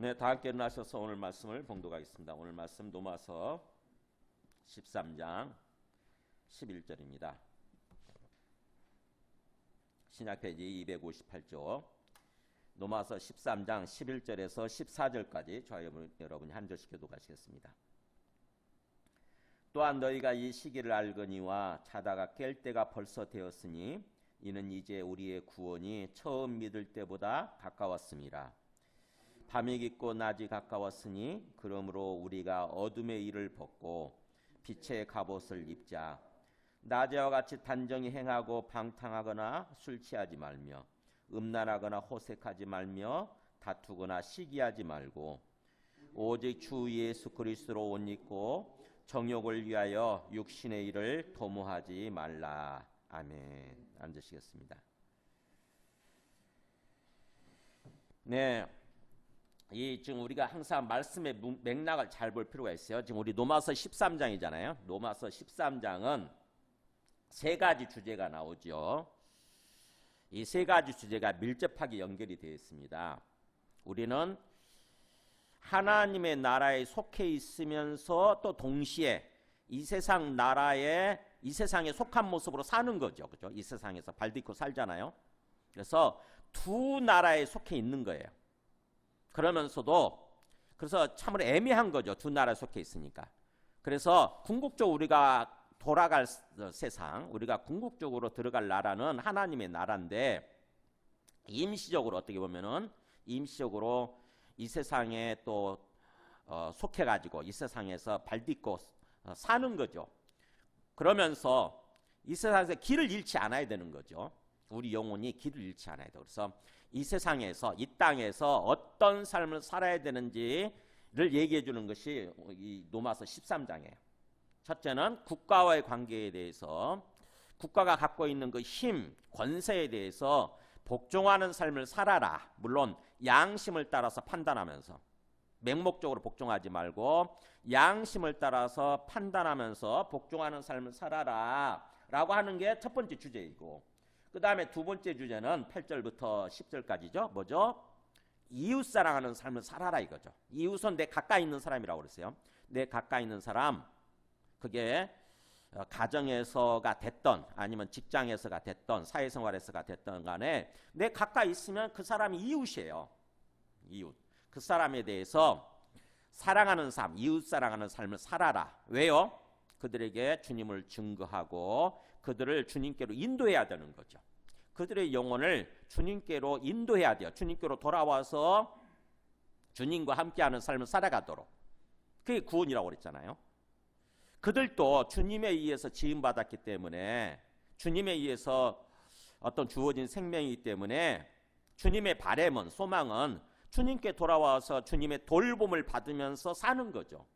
네, 다 함께 일어나셔서 오늘 말씀을 봉독하겠습니다. 오늘 말씀 로마서 13장 11절입니다. 신약 페이지 258쪽 로마서 13장 11절에서 14절까지 저와 여러분이 한 절씩 교독하시겠습니다. 또한 너희가 이 시기를 알거니와 자다가 깰 때가 벌써 되었으니 이는 이제 우리의 구원이 처음 믿을 때보다 가까웠습니다. 밤이 깊고 낮이 가까웠으니 그러므로 우리가 어둠의 일을 벗고 빛의 갑옷을 입자. 낮에와 같이 단정히 행하고 방탕하거나 술 취하지 말며 음란하거나 호색하지 말며 다투거나 시기하지 말고 오직 주 예수 그리스도로 옷 입고 정욕을 위하여 육신의 일을 도모하지 말라. 아멘. 앉으시겠습니다. 네. 지금 우리가 항상 말씀의 맥락을 잘 볼 필요가 있어요. 지금 우리 로마서 13장이잖아요. 로마서 13장은 세 가지 주제가 나오죠. 이 세 가지 주제가 밀접하게 연결이 되어 있습니다. 우리는 하나님의 나라에 속해 있으면서 또 동시에 이 세상 나라에 이 세상에 속한 모습으로 사는 거죠. 그죠? 이 세상에서 발 딛고 살잖아요. 그래서 두 나라에 속해 있는 거예요. 그래서 참으로 애매한 거죠. 두 나라에 속해 있으니까. 그래서 궁극적으로 우리가 돌아갈 세상, 우리가 궁극적으로 들어갈 나라는 하나님의 나라인데 임시적으로 어떻게 보면은 임시적으로 이 세상에 또 속해가지고 이 세상에서 발 딛고 사는 거죠. 그러면서 이 세상에서 길을 잃지 않아야 되는 거죠. 우리 영혼이 길을 잃지 않아야 돼요. 그래서 이 세상에서 이 땅에서 어떤 삶을 살아야 되는지를 얘기해 주는 것이 이 로마서 13장이에요. 첫째는 국가와의 관계에 대해서 국가가 갖고 있는 그 힘, 권세에 대해서 복종하는 삶을 살아라. 물론 양심을 따라서 판단하면서 맹목적으로 복종하지 말고 양심을 따라서 판단하면서 복종하는 삶을 살아라 라고 하는 게 첫 번째 주제이고, 그 다음에 두 번째 주제는 8절부터 10절까지죠. 뭐죠? 이웃 사랑하는 삶을 살아라 이거죠. 이웃은 내 가까이 있는 사람이라고 그랬어요. 내 가까이 있는 사람, 그게 가정에서가 됐던 아니면 직장에서가 됐던 사회생활에서가 됐던 간에 내 가까이 있으면 그 사람이 이웃이에요. 이웃. 그 사람에 대해서 사랑하는 삶, 이웃 사랑하는 삶을 살아라. 왜요? 그들에게 주님을 증거하고 그들을 주님께로 인도해야 되는 거죠. 그들의 영혼을 주님께로 인도해야 돼요. 주님께로 돌아와서 주님과 함께하는 삶을 살아가도록. 그게 구원이라고 그랬잖아요. 그들도 주님에 의해서 지음받았기 때문에 주님에 의해서 어떤 주어진 생명이기 때문에 주님의 바램은 소망은 주님께 돌아와서 주님의 돌봄을 받으면서 사는 거죠.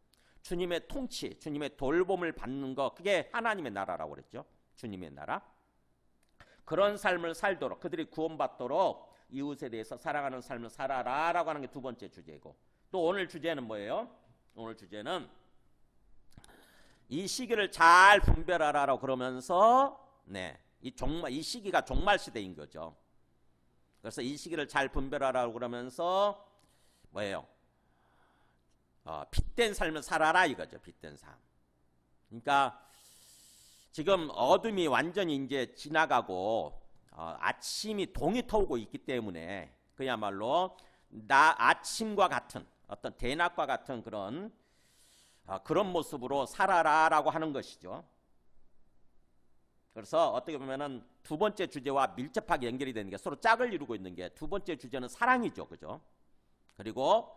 주님의 통치, 주님의 돌봄을 받는 거, 그게 하나님의 나라라고 그랬죠. 주님의 나라. 그런 삶을 살도록, 그들이 구원받도록 이웃에 대해서 사랑하는 삶을 살아라 라고 하는 게 두 번째 주제고, 또 오늘 주제는 뭐예요? 오늘 주제는 이 시기를 잘 분별하라고 그러면서 이 시기가 종말 시대인 거죠. 그래서 이 시기를 잘 분별하라고 그러면서 뭐예요? 빛된 삶을 살아라 이거죠. 빛된 삶. 그러니까 지금 어둠이 완전히 이제 지나가고 아침이 동이 터오고 있기 때문에 그야말로 아침과 같은 어떤 대낮과 같은 그런 모습으로 살아라라고 하는 것이죠. 그래서 어떻게 보면은 두 번째 주제와 밀접하게 연결이 되는 게 서로 짝을 이루고 있는 게 두 번째 주제는 사랑이죠. 그죠? 그리고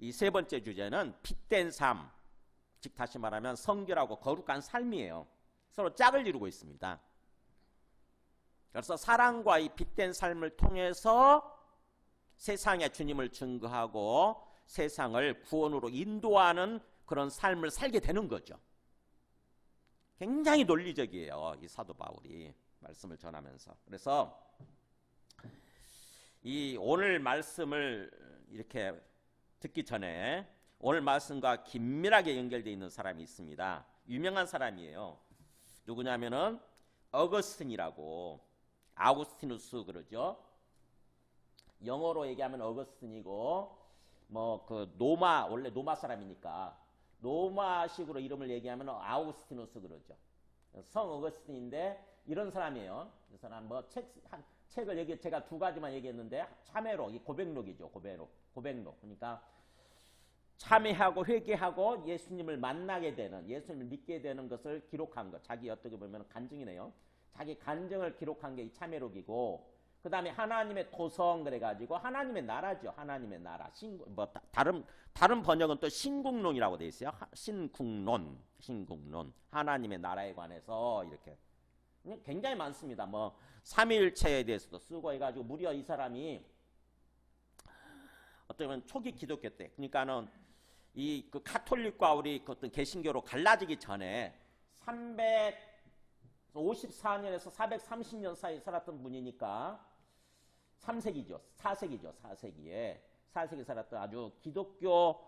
이 세 번째 주제는 빛된 삶, 즉 다시 말하면 성결하고 거룩한 삶이에요. 서로 짝을 이루고 있습니다. 그래서 사랑과 이 빛된 삶을 통해서 세상에 주님을 증거하고 세상을 구원으로 인도하는 그런 삶을 살게 되는 거죠. 굉장히 논리적이에요. 이 사도 바울이 말씀을 전하면서. 그래서 이 오늘 말씀을 이렇게 듣기 전에 오늘 말씀과 긴밀하게 연결되어 있는 사람이 있습니다. 유명한 사람이에요. 누구냐면은 어거스틴이라고, 아우구스티누스 그러죠. 영어로 얘기하면 어거스틴이고 뭐 그 노마 원래 로마 사람이니까 로마식으로 이름을 얘기하면 아우구스티누스 그러죠. 성 어거스틴인데 이런 사람이에요. 이 사람 뭐 책을 얘기 제가 두 가지만 얘기했는데 참회록, 이 고백록이죠. 고백록. 그러니까 참회하고 회개하고 예수님을 만나게 되는, 예수님을 믿게 되는 것을 기록한 것. 자기 어떻게 보면 간증이네요. 자기 간증을 기록한 게 이 참회록이고, 그 다음에 하나님의 토성 그래가지고 하나님의 나라죠. 하나님의 나라. 다른 번역은 또 신국론이라고 돼 있어요. 신국론. 하나님의 나라에 관해서 이렇게 굉장히 많습니다. 뭐 삼위일체에 대해서도 쓰고 해가지고 무려 이 사람이 어떻게 보면 초기 기독교 때, 그러니까는 이 그 카톨릭과 우리 그 어떤 개신교로 갈라지기 전에 354년에서 430년 사이 살았던 분이니까 3세기죠. 4세기에 살았던 아주 기독교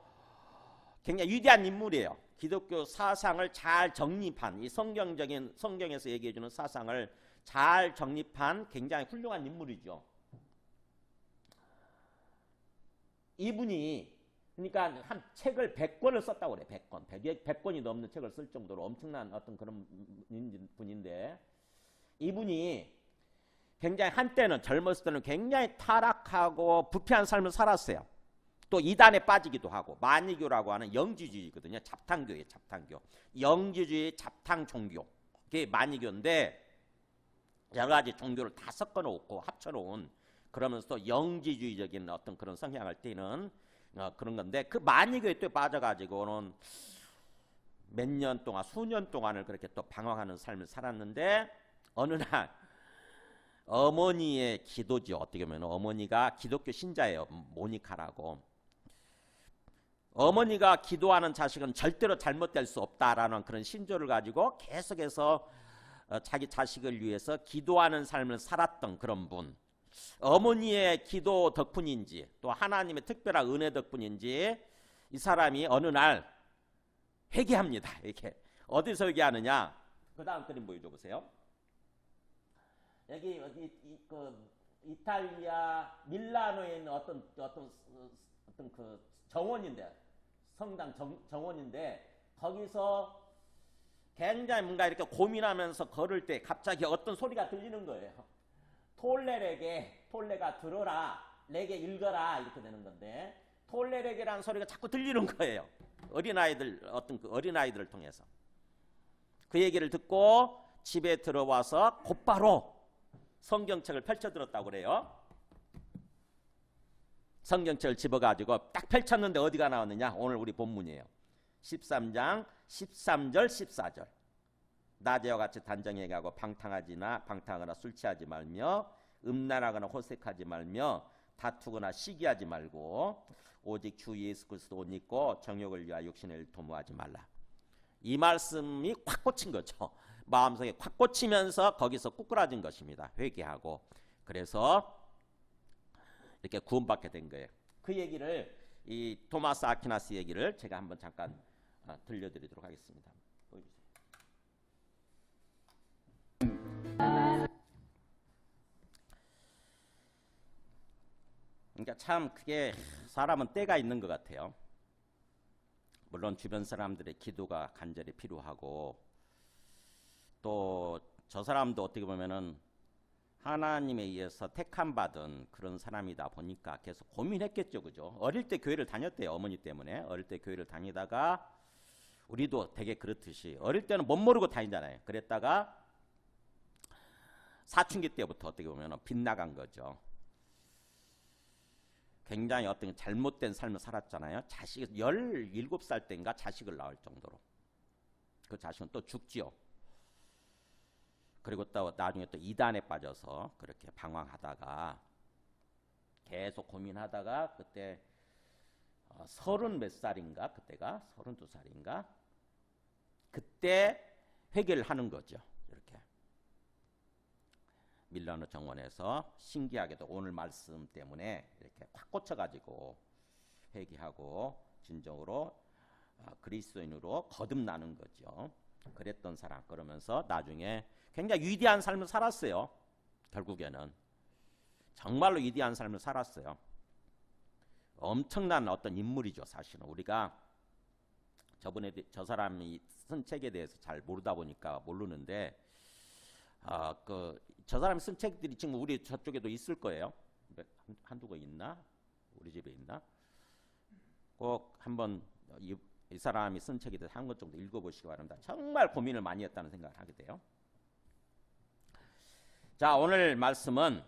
굉장히 위대한 인물이에요. 기독교 사상을 잘 정립한, 이 성경에서 얘기해 주는 사상을 잘 정립한 굉장히 훌륭한 인물이죠. 이분이 그러니까 한 책을 100권을 썼다고 그래. 100권이 넘는 책을 쓸 정도로 엄청난 어떤 그런 분인데, 이분이 굉장히 한때는 젊었을 때는 굉장히 타락하고 부패한 삶을 살았어요. 또 이단에 빠지기도 하고, 마니교라고 하는 영지주의거든요. 잡탕교예요. 잡탕교. 영지주의 잡탕 종교. 그게 마니교인데 여러 가지 종교를 다 섞어놓고 합쳐놓은, 그러면서 또 영지주의적인 어떤 그런 성향을 띠는 그런 건데, 그 마니교에 또 빠져가지고는 몇 년 동안, 수년 동안을 그렇게 또 방황하는 삶을 살았는데, 어느 날 어머니의 기도죠. 어떻게 보면 어머니가 기독교 신자예요. 모니카라고. 어머니가 기도하는 자식은 절대로 잘못될 수 없다라는 그런 신조를 가지고 계속해서 자기 자식을 위해서 기도하는 삶을 살았던 그런 분. 어머니의 기도 덕분인지 또 하나님의 특별한 은혜 덕분인지 이 사람이 어느 날 회개합니다. 이렇게 어디서 회개하느냐? 그 다음 그림 보여줘 보세요. 여기 그 이탈리아 밀라노에 있는 어떤 그 정원인데, 성당 정원인데, 거기서 굉장히 뭔가 이렇게 고민하면서 걸을 때 갑자기 어떤 소리가 들리는 거예요. 톨레가 들어라, 내게 읽어라, 이렇게 되는 건데, 톨레레게라는 소리가 자꾸 들리는 거예요. 어린아이들을 통해서. 그 얘기를 듣고 집에 들어와서 곧바로 성경책을 펼쳐들었다고 그래요. 성경책을 집어가지고 딱 펼쳤는데 어디가 나왔느냐? 오늘 우리 본문이에요. 13장 13절 14절. 낮에와 같이 단정히 얘기하고 방탕하거나 술 취하지 말며 음란하거나 호색하지 말며 다투거나 시기하지 말고 오직 주 예수 그리스도 옷 입고 정욕을 위하여 육신을 도모하지 말라. 이 말씀이 확 꽂힌 거죠. 마음속에 확 꽂히면서 거기서 꾸꾸라진 것입니다. 회개하고. 그래서 이렇게 구원받게 된 거예요. 그 얘기를, 이 토마스 아퀴나스 얘기를 제가 한번 잠깐 들려드리도록 하겠습니다. 보여주세요. 그러니까 참 그게 사람은 때가 있는 것 같아요. 물론 주변 사람들의 기도가 간절히 필요하고, 또 저 사람도 어떻게 보면은 하나님에 의해서 택함받은 그런 사람이다 보니까 계속 고민했겠죠. 그죠? 어릴 때 교회를 다녔대요. 어머니 때문에. 어릴 때 교회를 다니다가, 우리도 되게 그렇듯이 어릴 때는 못 모르고 다니잖아요. 그랬다가 사춘기 때부터 어떻게 보면 빗나간 거죠. 굉장히 어떤 잘못된 삶을 살았잖아요. 자식 17살 때인가 자식을 낳을 정도로. 그 자식은 또 죽지요. 그리고 또 나중에 또 이단에 빠져서 그렇게 방황하다가 계속 고민하다가 그때 30 몇 살인가, 그때가 32살인가, 그때 회개를 하는 거죠. 이렇게 밀라노 정원에서 신기하게도 오늘 말씀 때문에 이렇게 확 꽂혀가지고 회개하고 진정으로 그리스도인으로 거듭나는 거죠. 그랬던 사람. 그러면서 나중에 굉장히 위대한 삶을 살았어요. 결국에는 정말로 위대한 삶을 살았어요. 엄청난 어떤 인물이죠. 사실은 우리가 저 사람이 쓴 책에 대해서 잘 모르다 보니까 모르는데 저 사람이 쓴 책들이 지금 우리 저쪽에도 있을 거예요. 한두 권 있나? 우리 집에 있나? 꼭 한번 이 사람이 쓴 책에 대해서 한 권 정도 읽어보시기 바랍니다. 정말 고민을 많이 했다는 생각을 하게 돼요. 자, 오늘 말씀은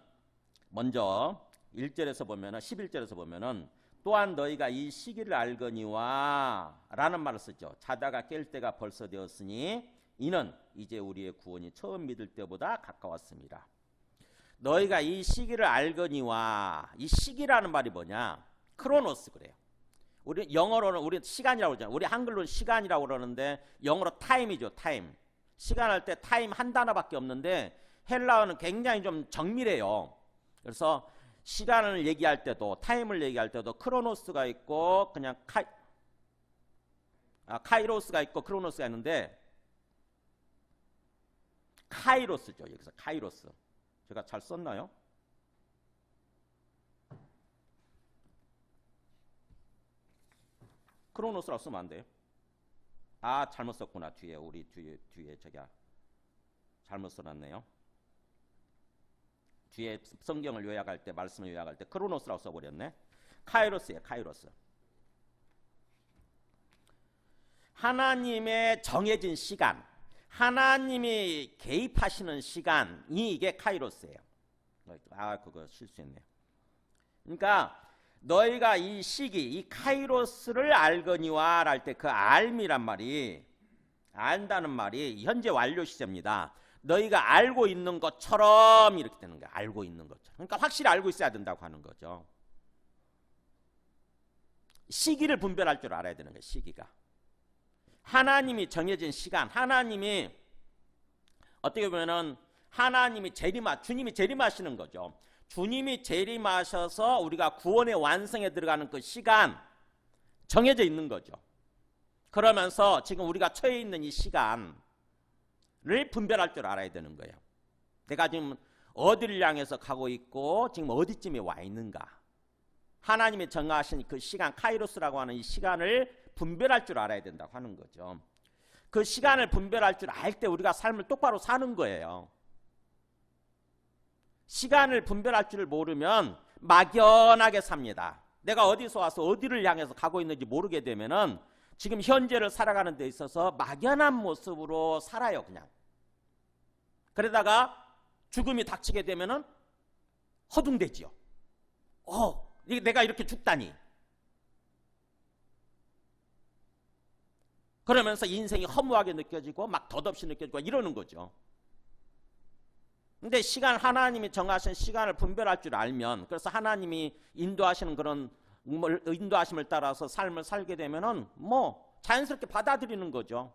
먼저 1절에서 보면은 11절에서 보면은 또한 너희가 이 시기를 알거니와 라는 말을 쓰죠. 자다가 깰 때가 벌써 되었으니 이는 이제 우리의 구원이 처음 믿을 때보다 가까웠습니다. 너희가 이 시기를 알거니와, 이 시기라는 말이 뭐냐? 크로노스 그래요. 우리 영어로는 우리 시간이라고 그러잖아요. 우리 한글로는 시간이라고 그러는데 영어로 타임이죠. 타임. 시간 할 때 타임 한 단어밖에 없는데 헬라어는 굉장히 좀 정밀해요. 그래서 시간을 얘기할 때도 타임을 얘기할 때도 크로노스가 있고 그냥 카이로스가 있고 크로노스가 있는데 카이로스죠. 여기서 카이로스. 제가 잘 썼나요? 크로노스라고 쓰면 안 돼요. 잘못 썼구나. 뒤에 우리 뒤에 저기야 잘못 써놨네요. 뒤에 성경을 요약할 때 말씀을 요약할 때 크로노스라고 써버렸네. 카이로스예요. 카이로스. 하나님의 정해진 시간, 하나님이 개입하시는 시간이 이게 카이로스예요. 그거 실수했네요. 그러니까 너희가 이 시기, 이 카이로스를 알거니와 할 때 그 알미란 말이, 안다는 말이 현재 완료 시제입니다. 너희가 알고 있는 것처럼 이렇게 되는 거야. 알고 있는 것처럼. 그러니까 확실히 알고 있어야 된다고 하는 거죠. 시기를 분별할 줄 알아야 되는 거예요. 시기가. 하나님이 정해진 시간, 하나님이 어떻게 보면은 하나님이 주님이 재림하시는 거죠. 주님이 재림하셔서 우리가 구원의 완성에 들어가는 그 시간 정해져 있는 거죠. 그러면서 지금 우리가 처해 있는 이 시간을 분별할 줄 알아야 되는 거예요. 내가 지금 어디를 향해서 가고 있고 지금 어디쯤에 와 있는가. 하나님이 정하신 그 시간, 카이로스라고 하는 이 시간을 분별할 줄 알아야 된다고 하는 거죠. 그 시간을 분별할 줄 알 때 우리가 삶을 똑바로 사는 거예요. 시간을 분별할 줄 모르면 막연하게 삽니다. 내가 어디서 와서 어디를 향해서 가고 있는지 모르게 되면은 지금 현재를 살아가는 데 있어서 막연한 모습으로 살아요. 그냥. 그러다가 죽음이 닥치게 되면은 허둥대지요. 내가 이렇게 죽다니. 그러면서 인생이 허무하게 느껴지고 막 덧없이 느껴지고 이러는 거죠. 근데 하나님이 정하신 시간을 분별할 줄 알면, 그래서 하나님이 인도하시는 그런 인도하심을 따라서 삶을 살게 되면은 자연스럽게 받아들이는 거죠.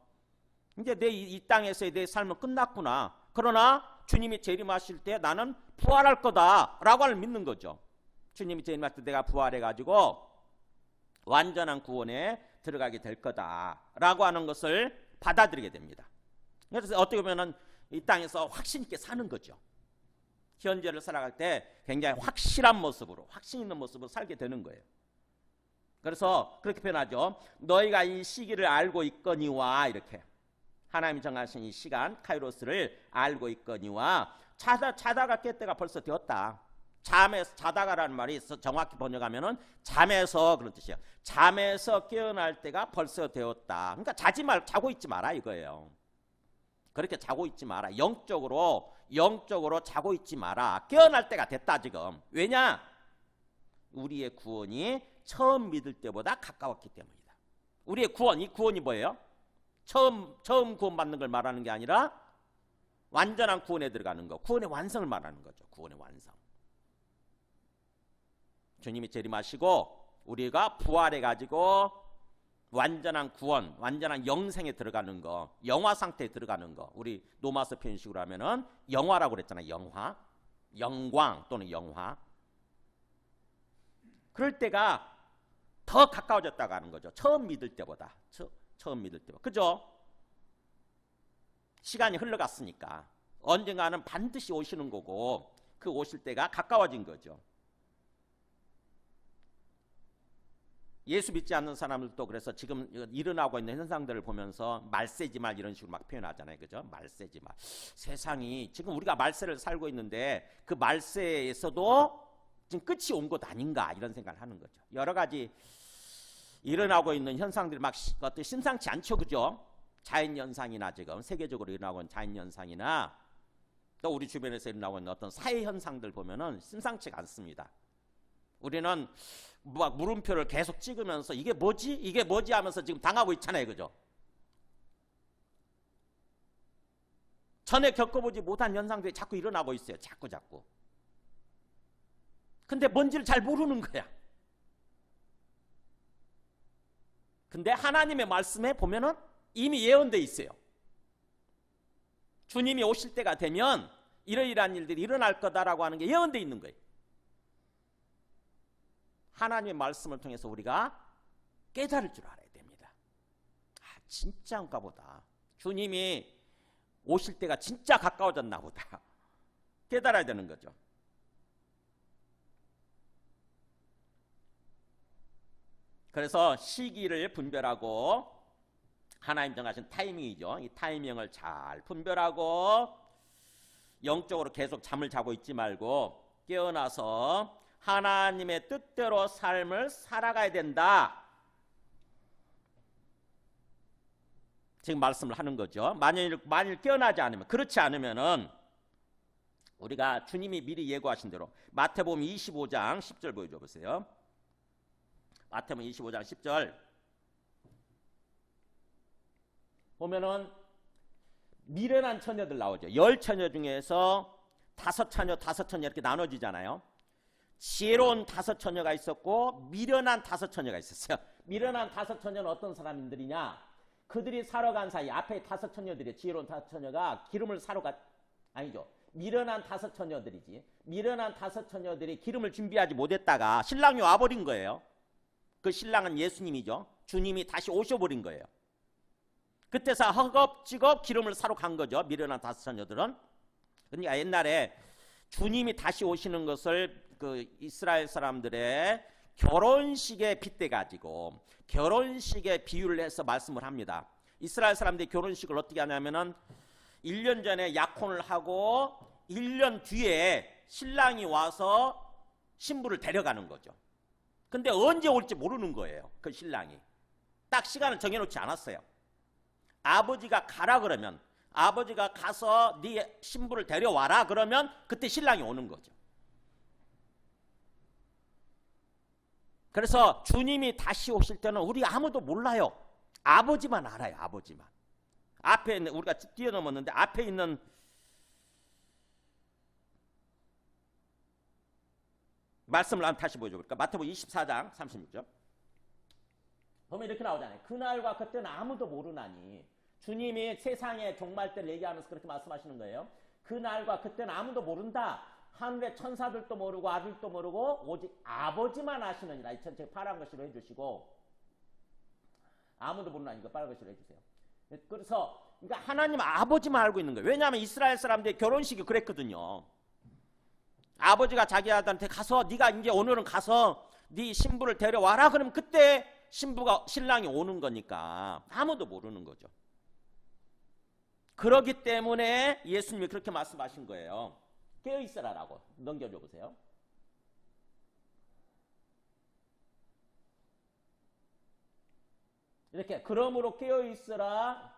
이제 이 땅에서의 내 삶은 끝났구나. 그러나 주님이 재림하실 때 나는 부활할 거다라고 하는 믿는 거죠. 주님이 재림할 때 내가 부활해가지고 완전한 구원에 들어가게 될 거다라고 하는 것을 받아들이게 됩니다. 그래서 어떻게 보면은 이 땅에서 확신 있게 사는 거죠. 현재를 살아갈 때 굉장히 확실한 모습으로, 확신 있는 모습으로 살게 되는 거예요. 그래서 그렇게 표현하죠. 너희가 이 시기를 알고 있거니와, 이렇게 하나님이 정하신 이 시간 카이로스를 알고 있거니와, 자다가 깰 때가 벌써 되었다. 잠에서 자다가라는 말이 정확히 번역하면은 잠에서 그런 뜻이에요. 잠에서 깨어날 때가 벌써 되었다. 그러니까 자고 있지 마라 이거예요. 그렇게 자고 있지 마라. 영적으로 자고 있지 마라. 깨어날 때가 됐다 지금. 왜냐? 우리의 구원이 처음 믿을 때보다 가까웠기 때문이다. 우리의 구원, 이 구원이 뭐예요? 처음 구원받는 걸 말하는 게 아니라 완전한 구원에 들어가는 거, 구원의 완성을 말하는 거죠. 구원의 완성. 주님이 재림하시고 우리가 부활해가지고 완전한 구원, 완전한 영생에 들어가는 거, 영화 상태에 들어가는 거. 우리 노마서 표현식으로 하면은 영화라고 그랬잖아요. 영화, 영광 또는 영화. 그럴 때가 더 가까워졌다고 하는 거죠. 처음 믿을 때보다. 처음 믿을 때보다. 그죠? 시간이 흘러갔으니까 언젠가는 반드시 오시는 거고 그 오실 때가 가까워진 거죠. 예수 믿지 않는 사람들도 그래서 지금 일어나고 있는 현상들을 보면서 말세지 말 이런 식으로 막 표현하잖아요. 그죠? 말세지 말. 세상이 지금 우리가 말세를 살고 있는데 그 말세에서도 지금 끝이 온 것 아닌가 이런 생각을 하는 거죠. 여러 가지 일어나고 있는 현상들이 막 어떤 심상치 않죠. 그죠? 자연현상이나 지금 세계적으로 일어나고 있는 자연현상이나 또 우리 주변에서 일어나고 있는 어떤 사회현상들 보면은 심상치가 않습니다. 우리는 막 물음표를 계속 찍으면서 이게 뭐지? 이게 뭐지? 하면서 지금 당하고 있잖아요. 그죠? 전에 겪어보지 못한 현상들이 자꾸 일어나고 있어요. 자꾸. 근데 뭔지를 잘 모르는 거야. 근데 하나님의 말씀에 보면은 이미 예언돼 있어요. 주님이 오실 때가 되면 이러이러한 일들이 일어날 거다라고 하는 게 예언돼 있는 거예요. 하나님의 말씀을 통해서 우리가 깨달을 줄 알아야 됩니다. 아, 진짜인가 보다. 주님이 오실 때가 진짜 가까워졌나 보다. 깨달아야 되는 거죠. 그래서 시기를 분별하고 하나님 정하신 타이밍이죠. 이 타이밍을 잘 분별하고 영적으로 계속 잠을 자고 있지 말고 깨어나서 하나님의 뜻대로 삶을 살아가야 된다. 지금 말씀을 하는 거죠. 만일 깨어나지 않으면, 그렇지 않으면은 우리가 주님이 미리 예고하신 대로 마태복음 25장 10절 보여줘 보세요. 마태복음 25장 10절 보면은 미련한 처녀들 나오죠. 10처녀 중에서 5처녀 이렇게 나눠지잖아요. 지혜로운 5처녀가 있었고 미련한 5처녀가 있었어요. 미련한 5처녀는 어떤 사람들이냐? 그들이 사러 간 사이 앞에 5처녀들이 지혜로운 5처녀가 기름을 사러 아니죠. 미련한 5처녀들이지. 미련한 5처녀들이 기름을 준비하지 못했다가 신랑이 와버린 거예요. 그 신랑은 예수님이죠. 주님이 다시 오셔버린 거예요. 그때서 허겁지겁 기름을 사러 간 거죠. 미련한 5처녀들은. 그러니까 옛날에 주님이 다시 오시는 것을 그 이스라엘 사람들의 결혼식에 빗대 가지고 결혼식에 비유를 해서 말씀을 합니다. 이스라엘 사람들이 결혼식을 어떻게 하냐면은 1년 전에 약혼을 하고 1년 뒤에 신랑이 와서 신부를 데려가는 거죠. 근데 언제 올지 모르는 거예요. 그 신랑이. 딱 시간을 정해놓지 않았어요. 아버지가 가라 그러면, 아버지가 가서 네 신부를 데려와라 그러면 그때 신랑이 오는 거죠. 그래서 주님이 다시 오실 때는 우리 아무도 몰라요. 아버지만 알아요. 아버지만. 앞에 있는, 우리가 뛰어넘었는데 앞에 있는 말씀을 한번 다시 보여줘 볼까? 마태복음 24장 36절 보면 이렇게 나오잖아요. 그날과 그때는 아무도 모르나니. 주님이 세상의 종말 때를 얘기하면서 그렇게 말씀하시는 거예요. 그날과 그때는 아무도 모른다. 하늘의 천사들도 모르고 아들도 모르고 오직 아버지만 아시느니라. 이 전체 파란 글씨로 해주시고, 아무도 모르나니 이거 빨간 글씨로 해주세요. 그래서 그러니까 하나님 아버지만 알고 있는 거예요. 왜냐하면 이스라엘 사람들의 결혼식이 그랬거든요. 아버지가 자기 아들한테 가서 네가 이제 오늘은 가서 네 신부를 데려와라 그러면 그때 신랑이 오는 거니까 아무도 모르는 거죠. 그렇기 때문에 예수님이 그렇게 말씀하신 거예요. 깨어있으라라고. 넘겨줘 보세요. 이렇게 그러므로 깨어있으라.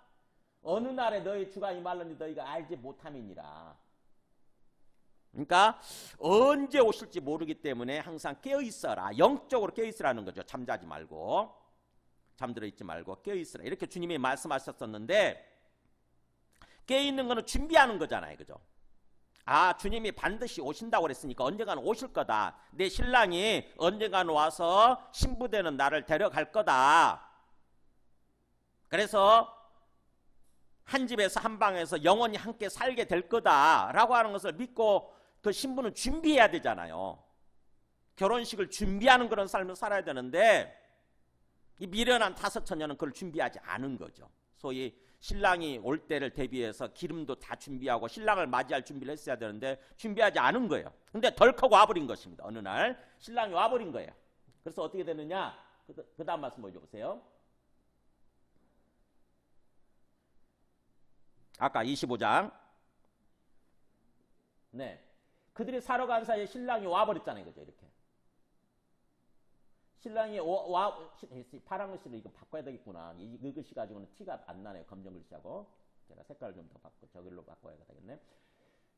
어느 날에 너희 주가 임하려니 너희가 알지 못함이니라. 그러니까 언제 오실지 모르기 때문에 항상 깨어있어라. 영적으로 깨어있으라는 거죠. 잠자지 말고, 잠들어 있지 말고 깨어있으라. 이렇게 주님이 말씀하셨었는데, 깨어있는 거는 준비하는 거잖아요. 그죠? 아, 주님이 반드시 오신다고 그랬으니까 언젠가는 오실 거다. 내 신랑이 언젠가는 와서 신부되는 나를 데려갈 거다. 그래서 한 집에서 한 방에서 영원히 함께 살게 될 거다라고 하는 것을 믿고 그 신부는 준비해야 되잖아요. 결혼식을 준비하는 그런 삶을 살아야 되는데 이 미련한 5처녀는 그걸 준비하지 않은 거죠. 소위 신랑이 올 때를 대비해서 기름도 다 준비하고 신랑을 맞이할 준비를 했어야 되는데 준비하지 않은 거예요. 근데 덜컥 와버린 것입니다. 어느 날 신랑이 와버린 거예요. 그래서 어떻게 되느냐? 그 다음 말씀 보여주세요. 아까 25장. 네. 그들이 사러 간 사이에 신랑이 와버렸잖아요. 그죠? 이렇게. 신랑이 파란 글씨로 이거 바꿔야 되겠구나. 이 글씨 가지고는 티가 안 나네요. 검정 글씨하고. 제가 색깔을 좀 더 저길로 바꿔야 되겠네.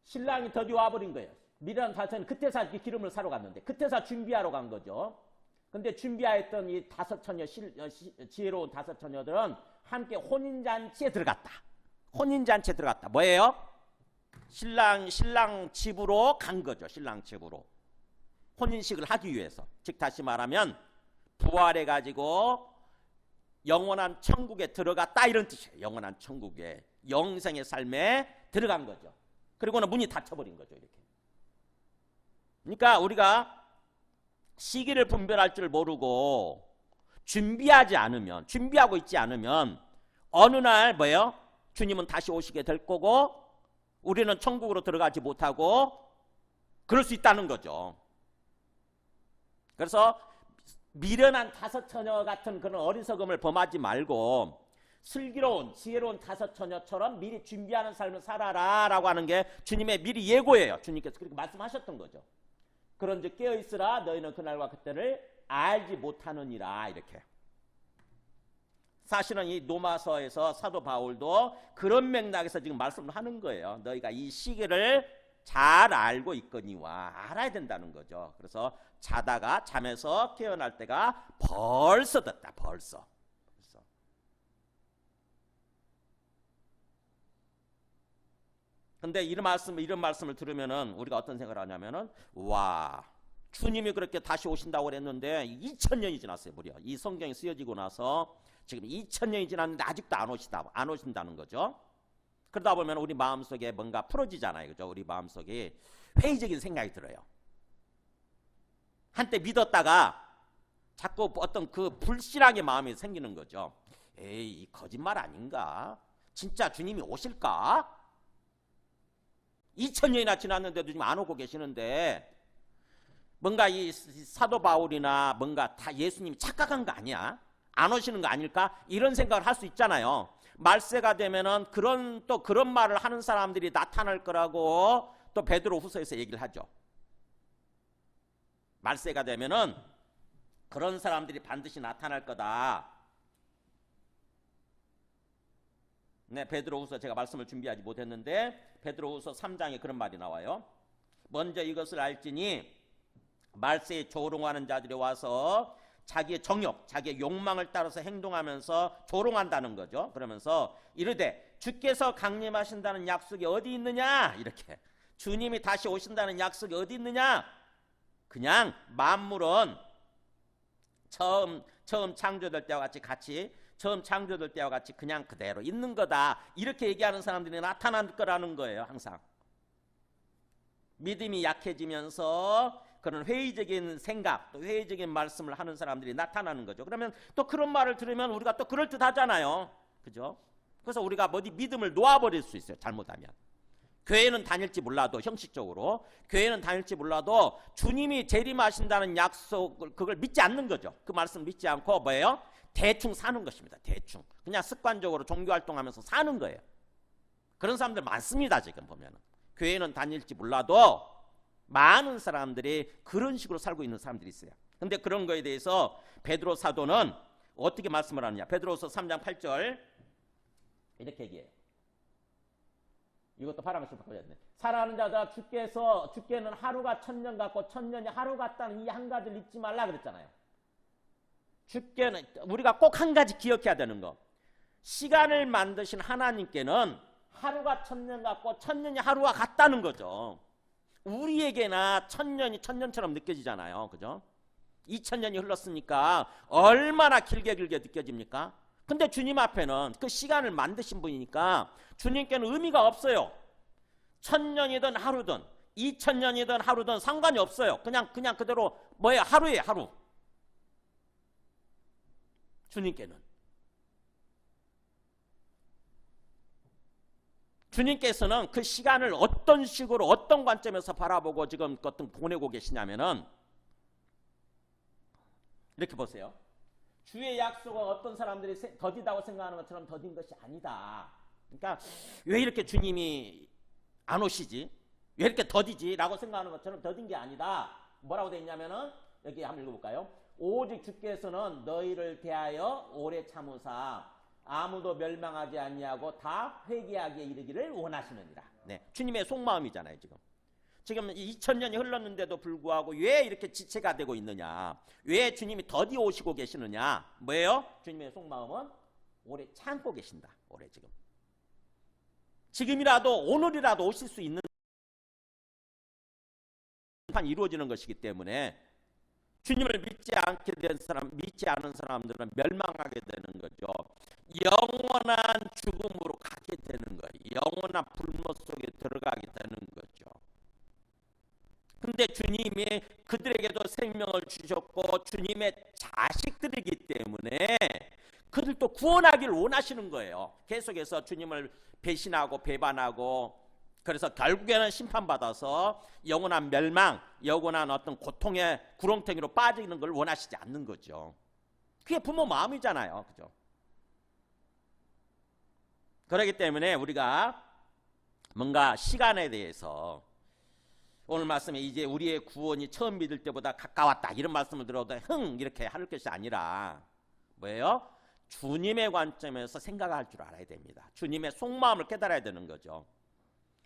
신랑이 드디어 와버린 거예요. 미련한 다섯은 그때서 기름을 사러 갔는데 그때서 준비하러 간 거죠. 근데 준비하였던 이 다섯 처녀, 지혜로운 다섯 처녀들은 함께 혼인잔치에 들어갔다. 혼인잔치에 들어갔다. 뭐예요? 신랑 집으로 간 거죠. 신랑 집으로. 혼인식을 하기 위해서. 즉 다시 말하면 부활해 가지고 영원한 천국에 들어갔다 이런 뜻이에요. 영원한 천국에 영생의 삶에 들어간 거죠. 그리고는 문이 닫혀버린 거죠. 이렇게. 그러니까 우리가 시기를 분별할 줄 모르고 준비하고 있지 않으면 어느 날 뭐예요? 주님은 다시 오시게 될 거고 우리는 천국으로 들어가지 못하고 그럴 수 있다는 거죠. 그래서 미련한 다섯 처녀 같은 그런 어리석음을 범하지 말고 슬기로운 지혜로운 다섯 처녀처럼 미리 준비하는 삶을 살아라 라고 하는 게 주님의 미리 예고예요. 주님께서 그렇게 말씀하셨던 거죠. 그런즉 깨어있으라 너희는 그날과 그때를 알지 못하느니라 이렇게. 사실은 이 로마서에서 사도 바울도 그런 맥락에서 지금 말씀을 하는 거예요. 너희가 이 시기를 잘 알고 있거니와 알아야 된다는 거죠. 그래서 자다가 잠에서 깨어날 때가 벌써 됐다. 벌써. 근데 이런 말씀을 들으면은 우리가 어떤 생각을 하냐면은 와 주님이 그렇게 다시 오신다고 그랬는데 2000년이 지났어요. 무려 이 성경이 쓰여지고 나서 지금 2000년이 지났는데 아직도 안 오신다는 거죠. 그러다 보면 우리 마음속에 뭔가 풀어지잖아요. 그죠? 우리 마음속에 회의적인 생각이 들어요. 한때 믿었다가 자꾸 어떤 그 불신앙의 마음이 생기는 거죠. 에이 거짓말 아닌가? 진짜 주님이 오실까? 2000년이나 지났는데도 지금 안 오고 계시는데 뭔가 이 사도 바울이나 뭔가 다 예수님이 착각한 거 아니야? 안 오시는 거 아닐까? 이런 생각을 할 수 있잖아요. 말세가 되면은 그런 말을 하는 사람들이 나타날 거라고 또 베드로후서에서 얘기를 하죠. 말세가 되면은 그런 사람들이 반드시 나타날 거다. 네, 베드로후서 제가 말씀을 준비하지 못했는데 베드로후서 3장에 그런 말이 나와요. 먼저 이것을 알지니 말세에 조롱하는 자들이 와서 자기의 정욕, 자기의 욕망을 따라서 행동하면서 조롱한다는 거죠. 그러면서 이르되 주께서 강림하신다는 약속이 어디 있느냐? 이렇게 주님이 다시 오신다는 약속이 어디 있느냐? 그냥 만물은 처음 창조될 때와 같이 처음 창조될 때와 같이 그냥 그대로 있는 거다. 이렇게 얘기하는 사람들이 나타날 거라는 거예요. 항상. 믿음이 약해지면서 그런 회의적인 생각, 또 회의적인 말씀을 하는 사람들이 나타나는 거죠. 그러면 또 그런 말을 들으면 우리가 또 그럴듯 하잖아요. 그죠? 그래서 우리가 믿음을 놓아버릴 수 있어요. 잘못하면. 교회는 다닐지 몰라도 형식적으로 교회는 다닐지 몰라도 주님이 재림하신다는 약속을 그걸 믿지 않는 거죠. 그 말씀을 믿지 않고 뭐예요? 대충 사는 것입니다. 대충. 그냥 습관적으로 종교활동하면서 사는 거예요. 그런 사람들 많습니다. 지금 보면은. 교회는 다닐지 몰라도 많은 사람들이 그런 식으로 살고 있는 사람들이 있어요. 근데 그런 거에 대해서 베드로 사도는 어떻게 말씀을 하느냐. 베드로서 3장 8절 이렇게 얘기해요. 이것도 파란색으로 바꿔야겠네. 사랑하는 자들아 주께는 하루가 1000년 같고 1000년이 하루 같다는 이 한 가지를 잊지 말라 그랬잖아요. 주께는 우리가 꼭 한 가지 기억해야 되는 거. 시간을 만드신 하나님께는 하루가 1000년 같고 1000년이 하루가 같다는 거죠. 우리에게나 1000년이 1000년처럼 느껴지잖아요. 그죠? 2000년이 흘렀으니까 얼마나 길게 느껴집니까? 근데 주님 앞에는 그 시간을 만드신 분이니까 주님께는 의미가 없어요. 1000년이든 하루든 2000년이든 하루든 상관이 없어요. 그냥 그대로 뭐예요? 하루예요. 하루. 주님께서는 그 시간을 어떤 식으로 어떤 관점에서 바라보고 지금 보내고 계시냐면은 이렇게 보세요. 주의 약속은 어떤 사람들이 더디다고 생각하는 것처럼 더딘 것이 아니다. 그러니까 왜 이렇게 주님이 안 오시지? 왜 이렇게 더디지? 라고 생각하는 것처럼 더딘 게 아니다. 뭐라고 돼 있냐면은 여기 한번 읽어볼까요? 오직 주께서는 너희를 대하여 오래 참으사 아무도 멸망하지 아니하고 다 회개하기에 이르기를 원하시느니라. 네, 주님의 속마음이잖아요. 지금 2000년이 흘렀는데도 불구하고 왜 이렇게 지체가 되고 있느냐? 왜 주님이 더디 오시고 계시느냐? 뭐예요? 주님의 속마음은 오래 참고 계신다. 오래 지금이라도 오늘이라도 오실 수 있는 판 이루어지는 것이기 때문에 주님을 믿지 않은 사람들은 멸망하게 되는 거죠. 영원한 죽음으로 가게 되는 거예요. 영원한 불못 속에 들어가게 되는 거죠. 근데 주님이 그들에게도 생명을 주셨고 주님의 자식들이기 때문에 그들도 구원하기를 원하시는 거예요. 계속해서 주님을 배신하고 배반하고 그래서 결국에는 심판받아서 영원한 멸망, 영원한 어떤 고통의 구렁텅이로 빠지는 걸 원하시지 않는 거죠. 그게 부모 마음이잖아요. 그죠? 그렇기 때문에 우리가 뭔가 시간에 대해서 오늘 말씀에 이제 우리의 구원이 처음 믿을 때보다 가까웠다 이런 말씀을 들어도 이렇게 할 것이 아니라 뭐예요? 주님의 관점에서 생각할 줄 알아야 됩니다. 주님의 속마음을 깨달아야 되는 거죠.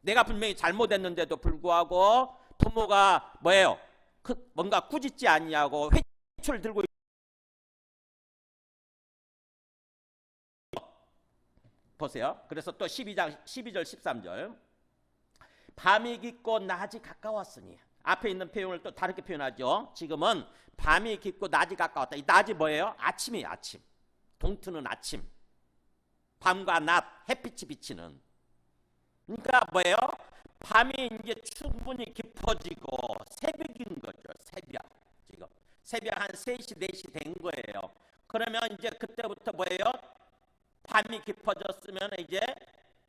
내가 분명히 잘못했는데도 불구하고 부모가 뭐예요? 뭔가 꾸짖지 않냐고 회초를 들고 보세요. 그래서 또 12절 13절 밤이 깊고 낮이 가까웠으니 앞에 있는 표현을 또 다르게 표현하죠. 지금은 밤이 깊고 낮이 가까웠다. 이 낮이 뭐예요? 아침이에요. 아침. 동트는 아침. 밤과 낮 햇빛이 비치는. 그러니까 뭐예요? 밤이 이제 충분히 깊어지고 새벽인 거죠. 지금 새벽 한 3시, 4시 된 거예요. 그러면 이제 그때부터 뭐예요? 밤이 깊어졌으면 이제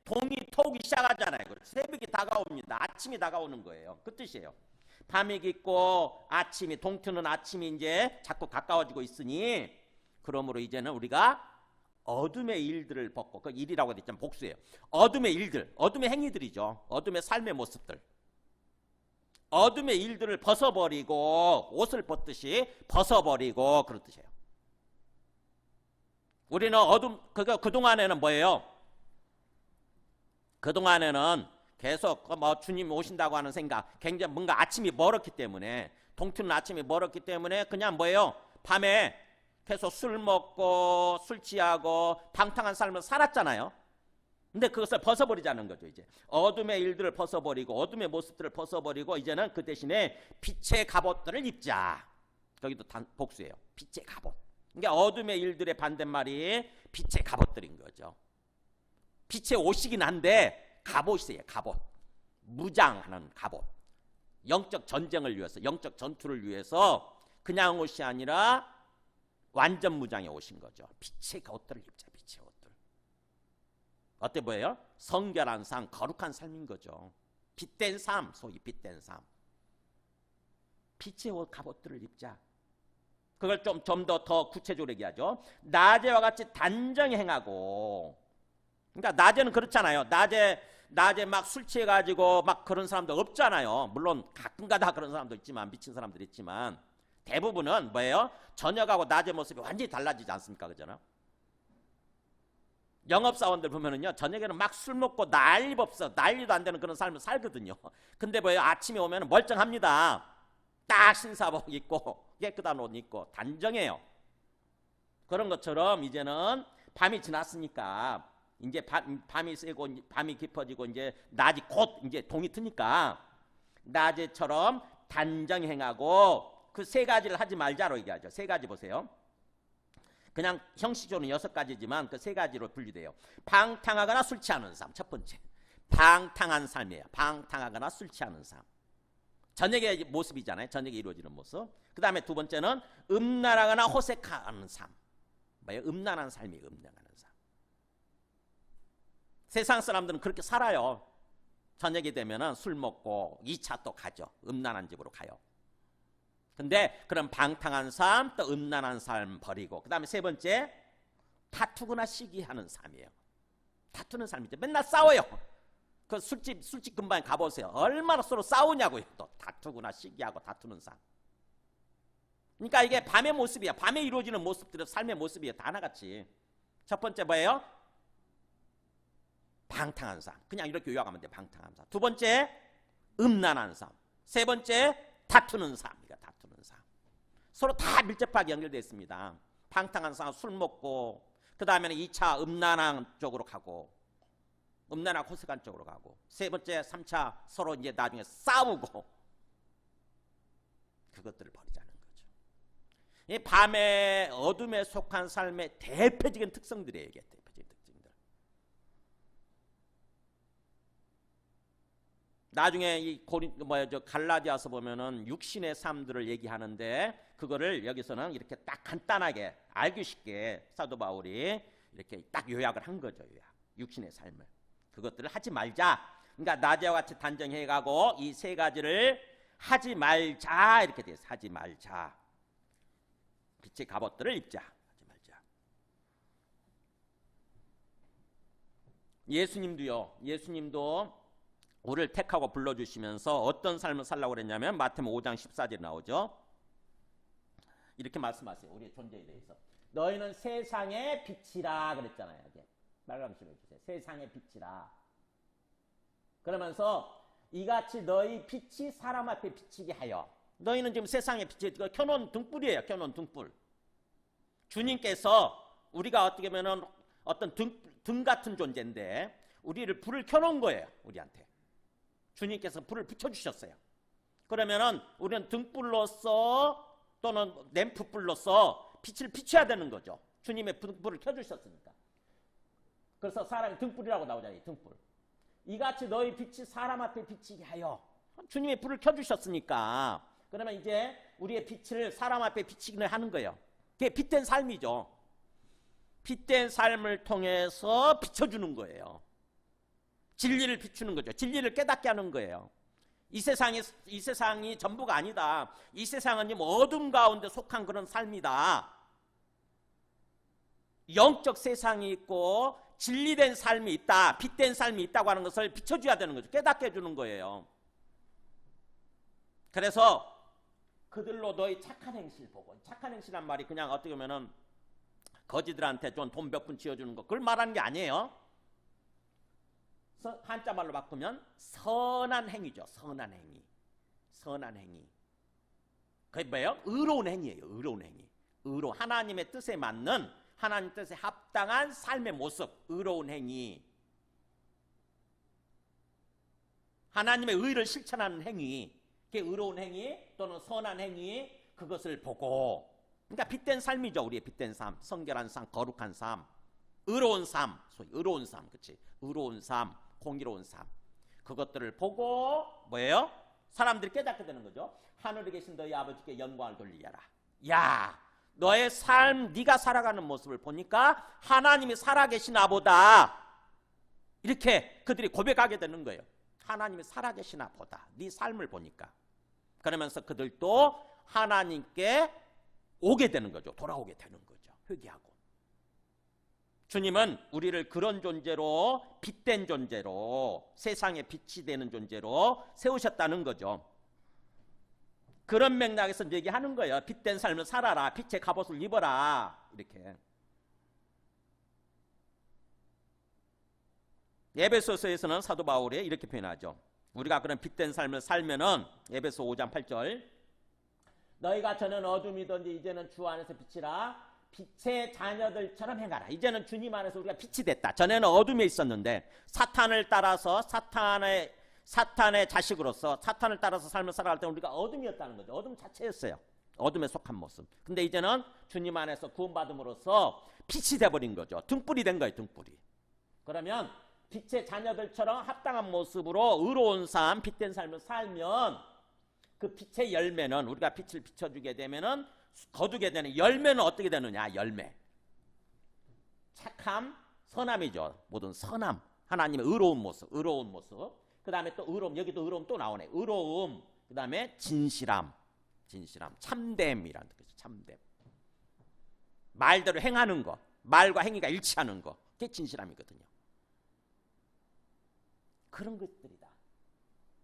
동이 터오기 시작하잖아요. 새벽이 다가옵니다. 아침이 다가오는 거예요. 그 뜻이에요. 밤이 깊고 아침이 동트는 아침이 이제 자꾸 가까워지고 있으니 그러므로 이제는 우리가 어둠의 일들을 벗고 그 일이라고 했잖아요. 복수예요. 어둠의 일들, 어둠의 행위들이죠. 어둠의 삶의 모습들. 어둠의 일들을 벗어버리고 옷을 벗듯이 벗어버리고 그런 뜻이에요. 우리는 그동안에는 뭐예요? 그동안에는 계속 뭐 주님 오신다고 하는 생각, 굉장히 뭔가 아침이 멀었기 때문에 동트는 아침이 멀었기 때문에 그냥 뭐예요? 밤에 계속 술 먹고 술 취하고 방탕한 삶을 살았잖아요. 근데 그것을 벗어버리자는 거죠. 이제 어둠의 일들을 벗어버리고 어둠의 모습들을 벗어버리고 이제는 그 대신에 빛의 갑옷들을 입자. 거기도 복수예요. 빛의 갑옷. 그러니까 어둠의 일들의 반대말이 빛의 갑옷들인 거죠. 빛의 옷이긴 한데 갑옷이에요. 갑옷. 무장하는 갑옷. 영적 전쟁을 위해서, 영적 전투를 위해서 그냥 옷이 아니라 완전 무장에 오신 거죠. 빛의 옷들을 입자. 빛의 옷들. 어때 보여요? 성결한 삶, 거룩한 삶인 거죠. 빛된 삶, 소위 빛된 삶. 빛의 옷 갑옷들을 입자. 그걸 좀 더 구체적으로 얘기하죠. 낮에와 같이 단정히 행하고. 그러니까 낮에는 그렇잖아요. 낮에 막 술 취해가지고 막 그런 사람도 없잖아요. 물론 가끔가다 그런 사람도 있지만 미친 사람들 있지만 대부분은 뭐예요? 저녁하고 낮의 모습이 완전히 달라지지 않습니까? 그잖아요. 영업사원들 보면은요, 저녁에는 막 술 먹고 난리도 없어. 난리도 안 되는 그런 삶을 살거든요. 근데 뭐예요? 아침에 오면 멀쩡합니다. 딱 신사복 입고 깨끗한 옷 입고 단정해요. 그런 것처럼 이제는 밤이 지났으니까 이제 밤이 세고 밤이 깊어지고 이제 낮이 곧 이제 동이 트니까 낮에처럼 단정히 행하고 그 3가지를 하지 말자로 얘기하죠. 3가지 보세요. 그냥 형식적으로는 6가지지만 그 3가지로 분리돼요. 방탕하거나 술 취하는 삶. 첫 번째. 방탕한 삶이에요. 방탕하거나 술 취하는 삶. 저녁의 모습이잖아요. 저녁에 이루어지는 모습. 그 다음에 두 번째는 음란하거나 호색하는 삶. 뭐예요? 음란한 삶이에요. 음란하는 삶. 세상 사람들은 그렇게 살아요. 저녁이 되면은 술 먹고 2차 또 가죠. 음란한 집으로 가요. 근데 그런 방탕한 삶, 또 음란한 삶 버리고, 그 다음에 세 번째, 다투거나 시기하는 삶이에요. 다투는 삶이죠. 맨날 싸워요. 그 술집 근방에 가보세요. 얼마나 서로 싸우냐고요. 또 다투거나 시기하고 다투는 삶. 그러니까 이게 밤의 모습이야. 밤에 이루어지는 모습들은 삶의 모습이에요. 다 하나같이. 첫 번째 뭐예요? 방탕한 삶. 그냥 이렇게 요약하면 돼. 방탕한 삶. 두 번째, 음란한 삶. 세 번째, 다투는 삶. 다투는 삶. 서로 다 밀접하게 연결되어 있습니다. 방탕한 삶, 술 먹고, 그 다음에는 2차 음란한 쪽으로 가고, 음란한 호색한 쪽으로 가고, 세 번째, 3차 서로 이제 나중에 싸우고, 그것들을 버리자는 거죠. 이 밤의 어둠에 속한 삶의 대표적인 특성들이에요. 이게 대표적인 특징들. 나중에 이 갈라디아서 보면은 육신의 삶들을 얘기하는데, 그거를 여기서는 이렇게 딱 간단하게 알기 쉽게 사도 바울이 이렇게 딱 요약을 한 거죠. 육신의 삶을. 그것들을 하지 말자. 그러니까 낮에와 같이 단정해가고 이 세 가지를 하지 말자 이렇게 돼 있어요. 하지 말자. 빛의 갑옷들을 입자. 하지 말자. 예수님도 우리를 택하고 불러주시면서 어떤 삶을 살라고 그랬냐면 마태복음 5장 14절에 나오죠. 이렇게 말씀하세요. 우리의 존재에 대해서. 너희는 세상의 빛이라 그랬잖아요. 빨간색으로 해주세요. 세상의 빛이라. 그러면서 이같이 너희 빛이 사람 앞에 비치게 하여. 너희는 지금 세상의 빛이 켜놓은 등불이에요. 켜놓은 등불. 주님께서 우리가 어떻게 보면 어떤 등 같은 존재인데 우리를 불을 켜놓은 거예요. 우리한테. 주님께서 불을 붙여주셨어요. 그러면은 우리는 등불로서 또는 램프불로서 빛을 비춰야 되는 거죠. 주님의 등불을 켜주셨으니까. 그래서 사람이 등불이라고 나오잖아요. 등불. 이같이 너희 빛이 사람 앞에 비치게 하여. 주님의 불을 켜주셨으니까. 그러면 이제 우리의 빛을 사람 앞에 비치기는 하는 거예요. 그게 빛된 삶이죠. 빛된 삶을 통해서 비춰주는 거예요. 진리를 비추는 거죠. 진리를 깨닫게 하는 거예요. 이 세상이 전부가 아니다. 이 세상은 어둠 가운데 속한 그런 삶이다. 영적 세상이 있고 진리된 삶이 있다. 빛된 삶이 있다고 하는 것을 비춰줘야 되는 거죠. 깨닫게 해주는 거예요. 그래서 그들로 너희 착한 행실 보고, 착한 행실란 말이 그냥 어떻게 보면은 거지들한테 좀 돈 몇 푼 지어주는 거, 그걸 말하는 게 아니에요. 한자말로 바꾸면 선한 행위죠. 선한 행위. 선한 행위. 그게 뭐예요? 의로운 행위예요. 의로운 행위. 하나님의 뜻에 맞는, 하나님 뜻에 합당한 삶의 모습. 의로운 행위. 하나님의 의를 실천하는 행위. 그게 의로운 행위 또는 선한 행위. 그것을 보고, 그러니까 빛된 삶이죠. 우리의 빛된 삶. 성결한 삶, 거룩한 삶, 의로운 삶. 소위 의로운 삶. 그치? 의로운 삶, 공의로운 삶. 그것들을 보고 뭐예요? 사람들이 깨닫게 되는 거죠. 하늘에 계신 너희 아버지께 영광을 돌리라. 야, 너의 삶, 네가 살아가는 모습을 보니까 하나님이 살아계시나 보다. 이렇게 그들이 고백하게 되는 거예요. 하나님이 살아계시나 보다. 네 삶을 보니까. 그러면서 그들도 하나님께 오게 되는 거죠. 돌아오게 되는 거죠. 회개하고. 주님은 우리를 그런 존재로, 빛된 존재로, 세상에 빛이 되는 존재로 세우셨다는 거죠. 그런 맥락에서 얘기하는 거예요. 빛된 삶을 살아라. 빛의 갑옷을 입어라. 이렇게. 에베소서에서는 사도 바울이 이렇게 표현하죠. 우리가 그런 빛된 삶을 살면은 에베소 5장 8절, 너희가 전에는 어둠이든지 이제는 주 안에서 빛이라. 빛의 자녀들처럼 행하라. 이제는 주님 안에서 우리가 빛이 됐다. 전에는 어둠에 있었는데 사탄을 따라서 사탄의 자식으로서 사탄을 따라서 삶을 살아갈 때 우리가 어둠이었다는 거죠. 어둠 자체였어요. 어둠에 속한 모습. 근데 이제는 주님 안에서 구원받음으로써 빛이 돼버린 거죠. 등불이 된 거예요. 등불이. 그러면 빛의 자녀들처럼 합당한 모습으로 의로운 삶, 빛된 삶을 살면 그 빛의 열매는, 우리가 빛을 비춰주게 되면은 거두게 되는 열매는 어떻게 되느냐? 열매. 착함, 선함이죠. 모든 선함. 하나님의 의로운 모습. 그 다음에 또 의로움. 여기도 의로움 또 나오네. 의로움. 그 다음에 진실함. 진실함, 참됨이라는 뜻이죠. 참됨. 말대로 행하는 거, 말과 행위가 일치하는 거, 그게 진실함이거든요. 그런 것들이다.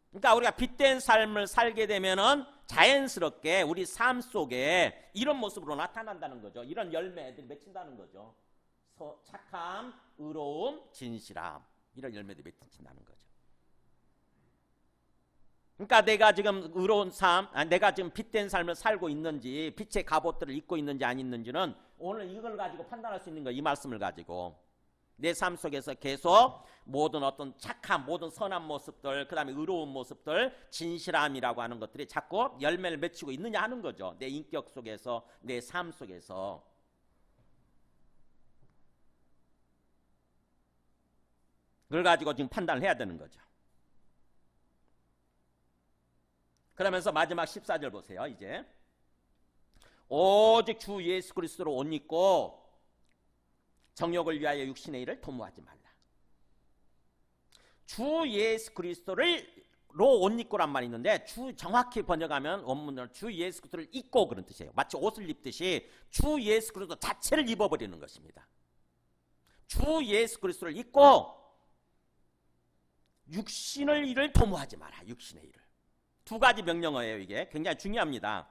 그러니까 우리가 빛된 삶을 살게 되면은 자연스럽게 우리 삶 속에 이런 모습으로 나타난다는 거죠. 이런 열매들이 맺힌다는 거죠. 착함, 의로움, 진실함, 이런 열매들이 맺힌다는 거죠. 그러니까 내가 지금 의로운 삶, 내가 지금 빛된 삶을 살고 있는지, 빛의 갑옷들을 입고 있는지 안 있는지는 오늘 이걸 가지고 판단할 수 있는 거예요. 이 말씀을 가지고 내 삶 속에서 계속 모든 어떤 착함, 모든 선한 모습들, 그 다음에 의로운 모습들, 진실함이라고 하는 것들이 자꾸 열매를 맺히고 있느냐 하는 거죠. 내 인격 속에서, 내 삶 속에서. 그걸 가지고 지금 판단을 해야 되는 거죠. 그러면서 마지막 14절 보세요. 이제 오직 주 예수 그리스도로 옷 입고 정욕을 위하여 육신의 일을 도모하지 말라. 주 예수 그리스도로 옷 입고란 말이 있는데, 주 정확히 번역하면 원문으로 주 예수 그리스도를 입고 그런 뜻이에요. 마치 옷을 입듯이 주 예수 그리스도 자체를 입어버리는 것입니다. 주 예수 그리스도를 입고 육신의 일을 도모하지 마라. 육신의 일을. 두 가지 명령어예요. 이게 굉장히 중요합니다.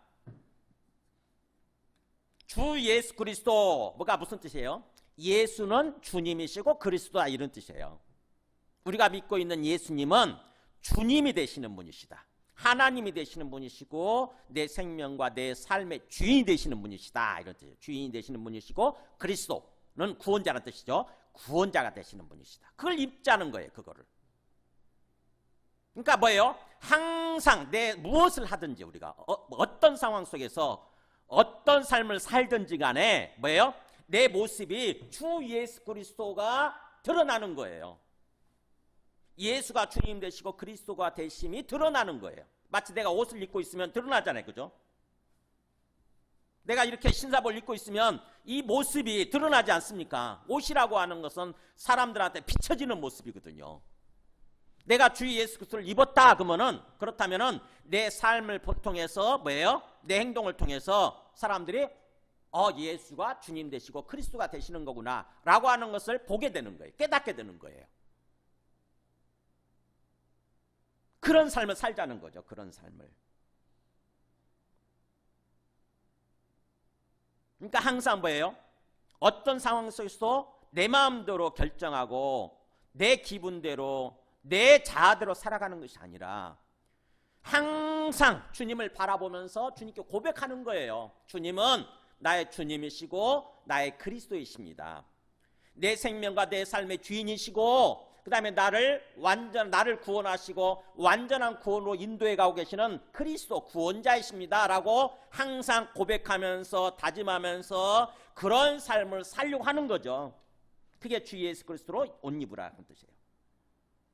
주 예수 그리스도, 뭐가 무슨 뜻이에요? 예수는 주님이시고 그리스도다, 이런 뜻이에요. 우리가 믿고 있는 예수님은 주님이 되시는 분이시다. 하나님이 되시는 분이시고 내 생명과 내 삶의 주인이 되시는 분이시다, 이런 뜻이에요. 주인이 되시는 분이시고 그리스도는 구원자라는 뜻이죠. 구원자가 되시는 분이시다. 그걸 입자는 거예요. 그거를. 그러니까 뭐예요? 항상 내 무엇을 하든지 우리가 어떤 상황 속에서 어떤 삶을 살든지 간에 뭐예요? 내 모습이 주 예수 그리스도가 드러나는 거예요. 예수가 주님 되시고 그리스도가 되심이 드러나는 거예요. 마치 내가 옷을 입고 있으면 드러나잖아요. 그죠? 내가 이렇게 신사복을 입고 있으면 이 모습이 드러나지 않습니까? 옷이라고 하는 것은 사람들한테 비춰지는 모습이거든요. 내가 주 예수 그리스도를 입었다 그렇다면은 내 삶을 통해서 뭐예요? 내 행동을 통해서 사람들이 예수가 주님 되시고 그리스도가 되시는 거구나 라고 하는 것을 보게 되는 거예요. 깨닫게 되는 거예요. 그런 삶을 살자는 거죠. 그런 삶을. 그러니까 항상 뭐예요? 어떤 상황 속에서도 내 마음대로 결정하고 내 기분대로 내 자아대로 살아가는 것이 아니라 항상 주님을 바라보면서 주님께 고백하는 거예요. 주님은 나의 주님이시고 나의 그리스도이십니다. 내 생명과 내 삶의 주인이시고 그 다음에 나를 구원하시고 완전한 구원으로 인도해 가고 계시는 그리스도 구원자이십니다 라고 항상 고백하면서 다짐하면서 그런 삶을 살려고 하는 거죠. 그게 주 예수 그리스도로 옷 입으라는 뜻이에요.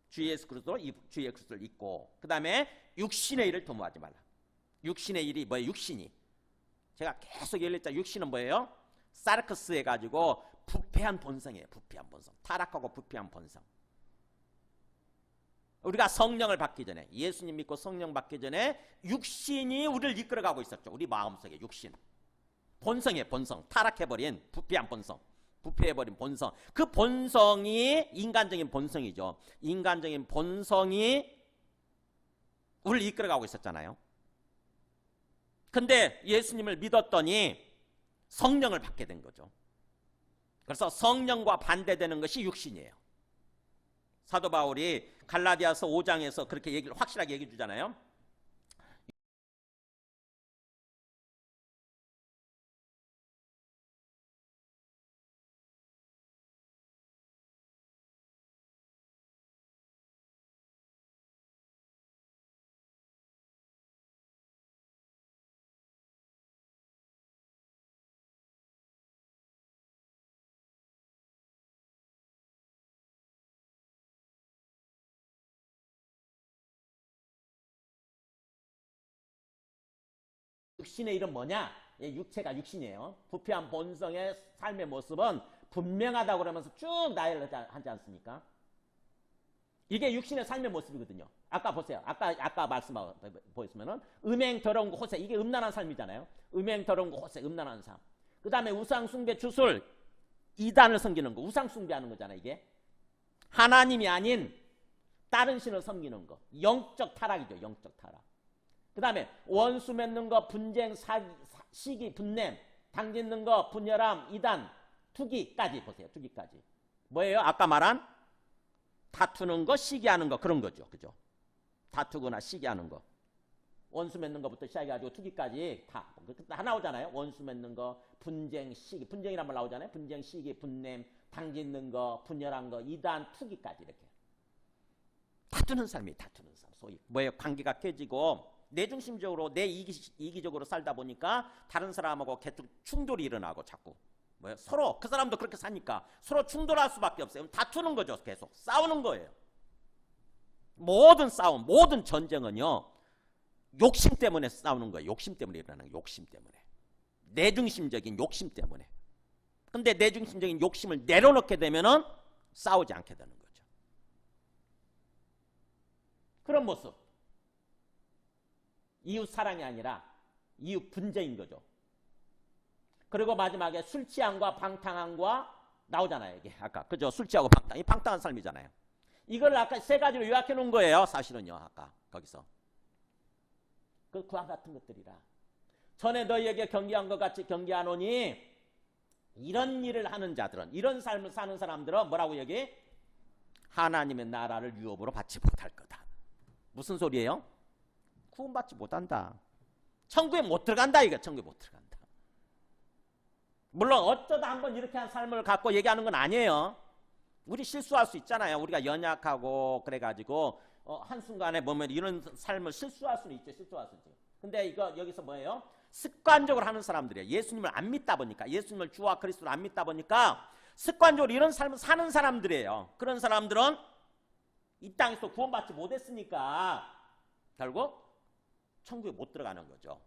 주 예수 그리스도로 주 예수 그리스도를 입고 그 다음에 육신의 일을 도모하지 말라. 육신의 일이 뭐예요? 육신이. 제가 계속 얘기했잖아요. 육신은 뭐예요? 사르크스 해가지고 부패한 본성이에요. 부패한 본성. 타락하고 부패한 본성. 우리가 성령을 받기 전에, 예수님 믿고 성령 받기 전에 육신이 우리를 이끌어가고 있었죠. 우리 마음속에 육신. 본성이에요. 본성. 타락해버린 부패한 본성. 부패해버린 본성. 그 본성이 인간적인 본성이죠. 인간적인 본성이 우리를 이끌어가고 있었잖아요. 근데 예수님을 믿었더니 성령을 받게 된 거죠. 그래서 성령과 반대되는 것이 육신이에요. 사도 바울이 갈라디아서 5장에서 그렇게 확실하게 얘기해 주잖아요. 육신의 일은 뭐냐? 육체가 육신이에요. 부패한 본성의 삶의 모습은 분명하다고 그러면서 쭉 나열하지 않습니까? 이게 육신의 삶의 모습이거든요. 아까 보세요. 아까 말씀 보였으면은 음행 더러운 거 호세, 이게 음란한 삶이잖아요. 음행 더러운 거 호세, 음란한 삶. 그 다음에 우상 숭배 주술, 이단을 섬기는 거, 우상 숭배하는 거잖아요. 이게 하나님이 아닌 다른 신을 섬기는 거, 영적 타락이죠. 영적 타락. 그 다음에 원수 맺는 거, 분쟁, 시기, 분냄, 당짓는 거, 분열함, 이단, 투기까지 보세요. 투기까지. 뭐예요? 아까 말한 다투는 거, 시기하는 거, 그런 거죠. 그죠? 다투거나 시기하는 거. 원수 맺는 거부터 시작해가지고 투기까지 다 나오잖아요. 원수 맺는 거, 분쟁, 시기. 분쟁이란 말 나오잖아요. 분쟁, 시기, 분냄, 당짓는 거, 분열한 거, 이단, 투기까지 이렇게. 다투는 삶이에요. 다투는 삶. 소위 뭐예요? 관계가 깨지고 내중심적으로 내 이기적으로 살다 보니까 다른 사람하고 계속 충돌이 일어나고 자꾸 뭐예요? 서로 그 사람도 그렇게 사니까 서로 충돌할 수밖에 없어요. 다투는 거죠. 계속 싸우는 거예요. 모든 싸움, 모든 전쟁은요, 욕심 때문에 싸우는 거예요. 욕심 때문에 일어나는 거예요. 욕심 때문에. 내중심적인 욕심 때문에. 근데 내중심적인 욕심을 내려놓게 되면은 싸우지 않게 되는 거죠. 그런 모습. 이웃 사랑이 아니라 이웃 분쟁인 거죠. 그리고 마지막에 술 취함과 방탕함과 나오잖아요. 이게 아까 그죠? 술 취하고 방탕, 이 방탕한 삶이잖아요. 이걸 아까 세 가지로 요약해 놓은 거예요. 사실은요. 아까 거기서 그와 같은 것들이라. 전에 너희에게 경계한 것 같이 경계하노니 이런 일을 하는 자들은, 이런 삶을 사는 사람들은 뭐라고 여기? 하나님의 나라를 유업으로 받지 못할 거다. 무슨 소리예요? 구원받지 못한다. 천국에 못 들어간다. 이거 천국에 못 들어간다. 물론 어쩌다 한번 이렇게 한 삶을 갖고 얘기하는 건 아니에요. 우리 실수할 수 있잖아요. 우리가 연약하고 그래가지고 한순간에 보면 이런 삶을 실수할 수는 있죠. 실수할 수 있죠. 근데 이거 여기서 뭐예요? 습관적으로 하는 사람들이에요. 예수님을 안 믿다 보니까, 예수님을 주와 그리스도를 안 믿다 보니까 습관적으로 이런 삶을 사는 사람들이에요. 그런 사람들은 이 땅에서 구원받지 못했으니까 결국 천국에 못 들어가는 거죠.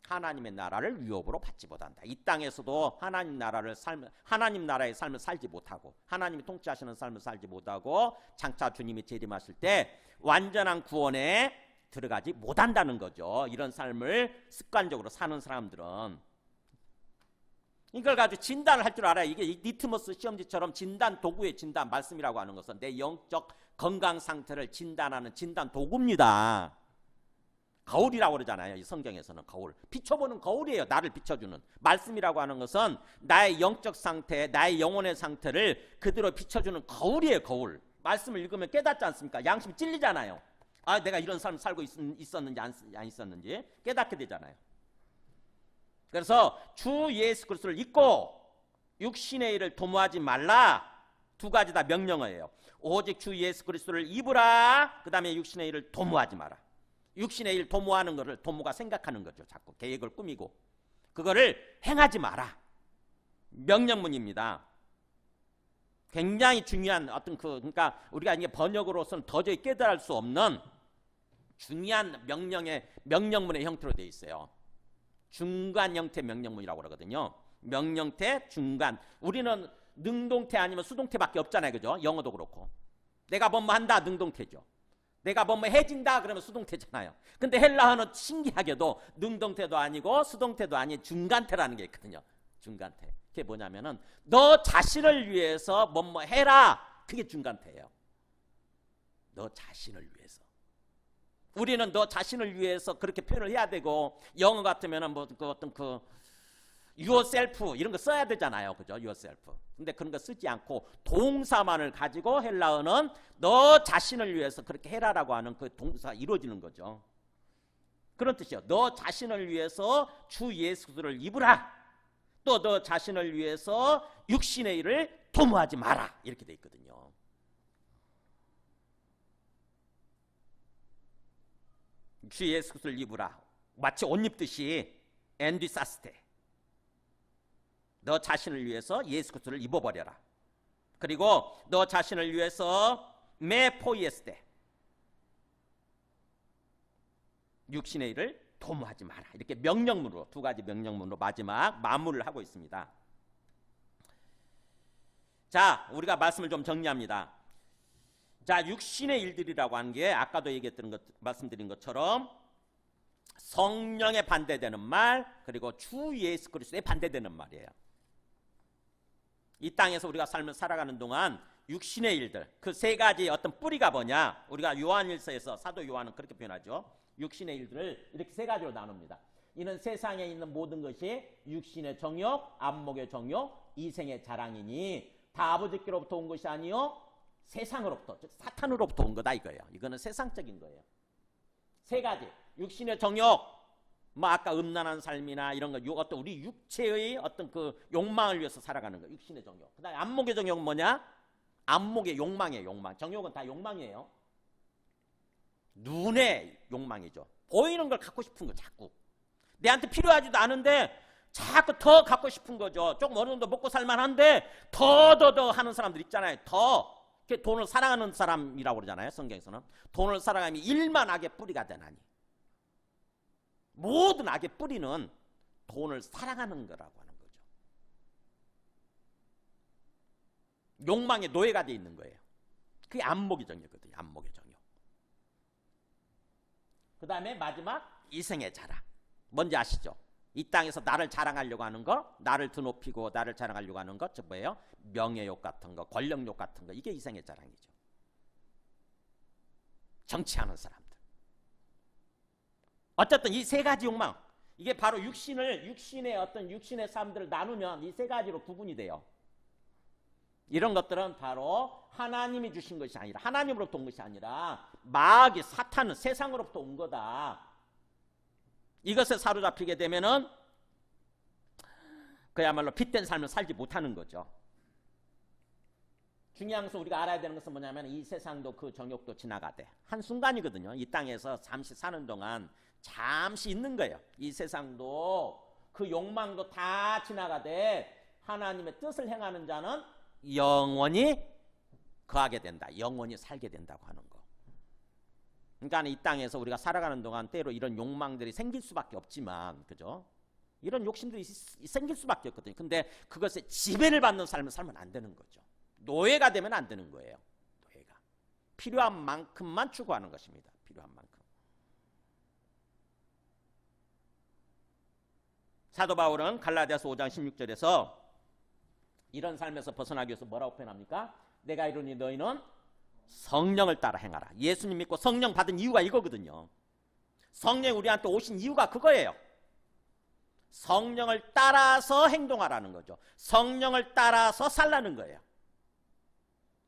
하나님의 나라를 유업으로 받지 못한다. 이 땅에서도 하나님 나라의 삶을 살지 못하고, 하나님이 통치하시는 삶을 살지 못하고, 장차 주님이 재림하실 때 완전한 구원에 들어가지 못한다는 거죠. 이런 삶을 습관적으로 사는 사람들은. 이걸 가지고 진단을 할 줄 알아요. 이게 리트머스 시험지처럼 진단 도구의 진단, 말씀이라고 하는 것은 내 영적 건강 상태를 진단하는 진단 도구입니다. 거울이라고 그러잖아요. 이 성경에서는 거울. 비춰보는 거울이에요. 나를 비춰주는. 말씀이라고 하는 것은 나의 영적 상태, 나의 영혼의 상태를 그대로 비춰주는 거울이에요. 거울. 말씀을 읽으면 깨닫지 않습니까? 양심이 찔리잖아요. 아, 내가 이런 삶을 살고 있었는지 안 있었는지 깨닫게 되잖아요. 그래서 주 예수 그리스도를 잊고 육신의 일을 도모하지 말라. 두 가지 다 명령어예요. 오직 주 예수 그리스도를 입으라. 그 다음에 육신의 일을 도모하지 마라. 육신의 일 도모하는 거를 도모가 생각하는 거죠. 자꾸 계획을 꾸미고 그거를 행하지 마라. 명령문입니다. 굉장히 중요한 어떤 그러니까 우리가 이게 번역으로서는 도저히 깨달을 수 없는 중요한 명령문의 형태로 되어 있어요. 중간 형태 명령문이라고 그러거든요. 명령태, 중간. 우리는 능동태 아니면 수동태밖에 없잖아요. 그죠? 영어도 그렇고. 내가 뭐뭐 한다, 능동태죠. 내가 뭐뭐 해진다 그러면 수동태잖아요. 근데 헬라어는 신기하게도 능동태도 아니고 수동태도 아닌 중간태라는 게 있거든요. 중간태. 그게 뭐냐면은 너 자신을 위해서 뭐뭐 해라. 그게 중간태예요. 너 자신을 위해서. 우리는 너 자신을 위해서 그렇게 표현을 해야 되고, 영어 같으면은 뭐 어떤 yourself 이런 거 써야 되잖아요. 그죠? yourself. 근데 그런 거 쓰지 않고 동사만을 가지고 헬라어는 너 자신을 위해서 그렇게 해라라고 하는 그 동사 이루어지는 거죠. 그런 뜻이에요. 너 자신을 위해서 주 예수 그리스도를 입으라. 또 너 자신을 위해서 육신의 일을 도모하지 마라. 이렇게 돼 있거든요. 주 예수 그리스도를 입으라. 마치 옷 입듯이 엔디사스테. 너 자신을 위해서 예수 그리스도를 입어버려라. 그리고 너 자신을 위해서 메포이에스테. 육신의 일을 도모하지 마라. 이렇게 명령문으로, 두 가지 명령문으로 마지막 마무리를 하고 있습니다. 자, 우리가 말씀을 좀 정리합니다. 자, 육신의 일들이라고 하는 게 아까도 얘기했던 것, 말씀드린 것처럼 성령에 반대되는 말, 그리고 주 예수 그리스도에 반대되는 말이에요. 이 땅에서 우리가 삶을 살아가는 동안 육신의 일들, 그 세 가지 어떤 뿌리가 뭐냐? 우리가 요한일서에서 사도 요한은 그렇게 표현하죠. 육신의 일들을 이렇게 세 가지로 나눕니다. 이는 세상에 있는 모든 것이 육신의 정욕, 안목의 정욕, 이생의 자랑이니 다 아버지께로부터 온 것이 아니요 세상으로부터, 즉 사탄으로부터 온 거다 이거예요. 이거는 세상적인 거예요. 세 가지. 육신의 정욕, 뭐 아까 음란한 삶이나 이런 거, 어떤 우리 육체의 어떤 그 욕망을 위해서 살아가는 거, 육신의 정욕. 그다음에 안목의 정욕은 뭐냐? 안목의 욕망이에요. 욕망. 정욕은 다 욕망이에요. 눈의 욕망이죠. 보이는 걸 갖고 싶은 거 자꾸. 내한테 필요하지도 않은데 자꾸 더 갖고 싶은 거죠. 조금 어느 정도 먹고 살만한데 더 하는 사람들 있잖아요. 더. 돈을 사랑하는 사람이라고 그러잖아요. 성경에서는. 돈을 사랑하면 일만 악의 뿌리가 되나니. 모든 악의 뿌리는 돈을 사랑하는 거라고 하는 거죠. 욕망의 노예가 되어 있는 거예요. 그게 안목의 정욕이거든요. 안목의 정욕. 그 다음에 마지막 이생의 자랑. 뭔지 아시죠? 이 땅에서 나를 자랑하려고 하는 거, 나를 드높이고 나를 자랑하려고 하는 것, 저 뭐예요? 명예욕 같은 거, 권력욕 같은 거, 이게 이생의 자랑이죠. 정치하는 사람들. 어쨌든 이 세 가지 욕망, 이게 바로 육신의 어떤 육신의 삶들을 나누면 이 세 가지로 구분이 돼요. 이런 것들은 바로 하나님이 주신 것이 아니라, 하나님으로부터 온 것이 아니라 마귀, 사탄은 세상으로부터 온 거다. 이것에 사로잡히게 되면은 그야말로 핏된 삶을 살지 못하는 거죠. 중요한 것은 우리가 알아야 되는 것은 뭐냐면 이 세상도 그 정욕도 지나가되 한순간이거든요. 이 땅에서 잠시 사는 동안 잠시 있는 거예요. 이 세상도 그 욕망도 다 지나가되 하나님의 뜻을 행하는 자는 영원히 거하게 된다. 영원히 살게 된다고 하는 거. 그러니까 이 땅에서 우리가 살아가는 동안 때로 이런 욕망들이 생길 수밖에 없지만, 그죠? 이런 욕심들이 생길 수밖에 없거든요. 근데 그것에 지배를 받는 삶을 살면 안 되는 거죠. 노예가 되면 안 되는 거예요. 노예가. 필요한 만큼만 추구하는 것입니다. 필요한 만큼. 사도 바울은 갈라디아서 5장 16절에서 이런 삶에서 벗어나기 위해서 뭐라고 표현합니까? 내가 이르니 너희는 성령을 따라 행하라. 예수님 믿고 성령 받은 이유가 이거거든요. 성령이 우리한테 오신 이유가 그거예요. 성령을 따라서 행동하라는 거죠. 성령을 따라서 살라는 거예요.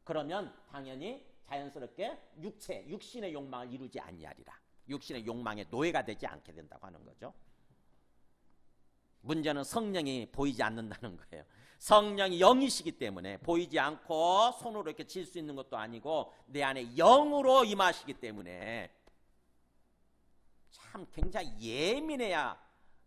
그러면 당연히 자연스럽게 육신의 욕망을 이루지 아니하리라. 육신의 욕망의 노예가 되지 않게 된다고 하는 거죠. 문제는 성령이 보이지 않는다는 거예요. 성령이 영이시기 때문에 보이지 않고 손으로 이렇게 칠 수 있는 것도 아니고 내 안에 영으로 임하시기 때문에 참 굉장히 예민해야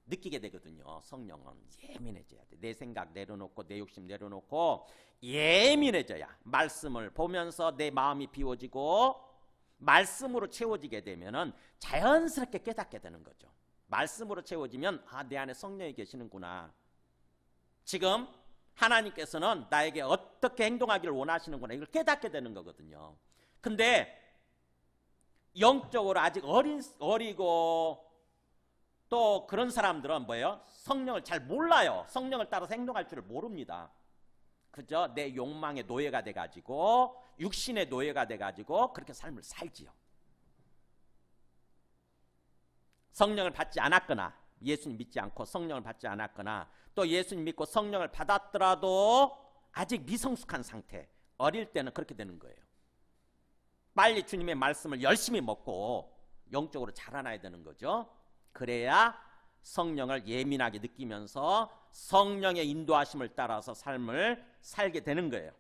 느끼게 되거든요. 성령은 예민해져야 돼. 내 생각 내려놓고 내 욕심 내려놓고 예민해져야 말씀을 보면서 내 마음이 비워지고 말씀으로 채워지게 되면은 자연스럽게 깨닫게 되는 거죠. 말씀으로 채워지면 내 안에 성령이 계시는구나. 지금 하나님께서는 나에게 어떻게 행동하기를 원하시는구나. 이걸 깨닫게 되는 거거든요. 근데 영적으로 아직 어리고 또 그런 사람들은 뭐예요? 성령을 잘 몰라요. 성령을 따라서 행동할 줄을 모릅니다. 그저 내 욕망의 노예가 돼가지고 육신의 노예가 돼가지고 그렇게 삶을 살지요. 성령을 받지 않았거나 예수님 믿지 않고 성령을 받지 않았거나 또 예수님 믿고 성령을 받았더라도 아직 미성숙한 상태, 어릴 때는 그렇게 되는 거예요. 빨리 주님의 말씀을 열심히 먹고 영적으로 자라나야 되는 거죠. 그래야 성령을 예민하게 느끼면서 성령의 인도하심을 따라서 삶을 살게 되는 거예요.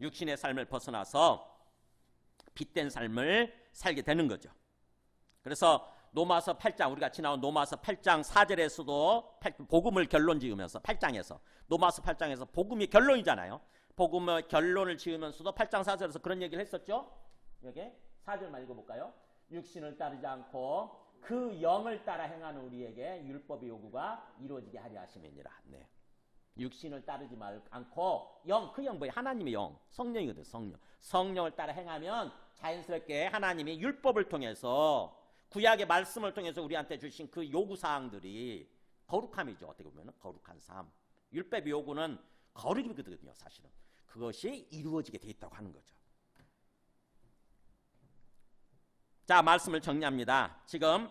육신의 삶을 벗어나서 빛된 삶을 살게 되는 거죠. 그래서 로마서 8장, 우리가 지나온 로마서 8장 4절에서도 복음을 결론 지으면서 8장에서 로마서 8장에서 복음이 결론이잖아요. 복음의 결론을 지으면서도 8장 4절에서 그런 얘기를 했었죠. 여기 4절만 읽어볼까요? 육신을 따르지 않고 그 영을 따라 행하는 우리에게 율법의 요구가 이루어지게 하려 하심이니라. 네. 육신을 따르지 않고 그 영 뭐예요? 하나님의 영, 성령이거든. 성령을 따라 행하면 자연스럽게 하나님이 율법을 통해서 구약의 말씀을 통해서 우리한테 주신 그 요구사항들이 거룩함이죠. 어떻게 보면 거룩한 삶. 율법의 요구는 거룩이거든요. 사실은 그것이 이루어지게 돼 있다고 하는 거죠. 자, 말씀을 정리합니다. 지금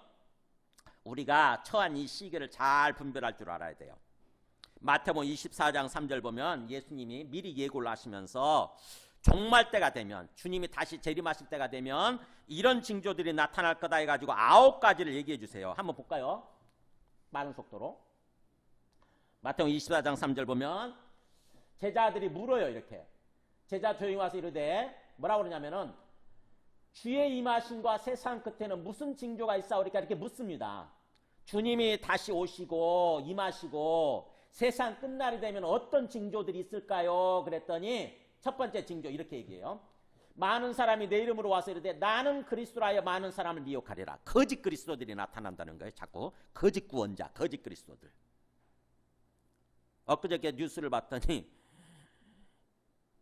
우리가 처한 이 시기를 잘 분별할 줄 알아야 돼요. 마태복음 24장 3절 보면 예수님이 미리 예고를 하시면서 종말 때가 되면, 주님이 다시 재림하실 때가 되면 이런 징조들이 나타날 거다 해가지고 9가지를 얘기해 주세요. 한번 볼까요? 빠른 속도로. 마태복음 24장 3절 보면 제자들이 물어요. 이렇게 제자 조용히 와서 이르되 뭐라고 그러냐면은 주의 임하심과 세상 끝에는 무슨 징조가 있사오리까 이렇게 묻습니다. 주님이 다시 오시고 임하시고 세상 끝날이 되면 어떤 징조들이 있을까요? 그랬더니 첫 번째 징조 이렇게 얘기해요. 많은 사람이 내 이름으로 와서 이르되 나는 그리스도라여 많은 사람을 미혹하리라. 거짓 그리스도들이 나타난다는 거예요. 자꾸 거짓 구원자, 거짓 그리스도들. 엊그저께 뉴스를 봤더니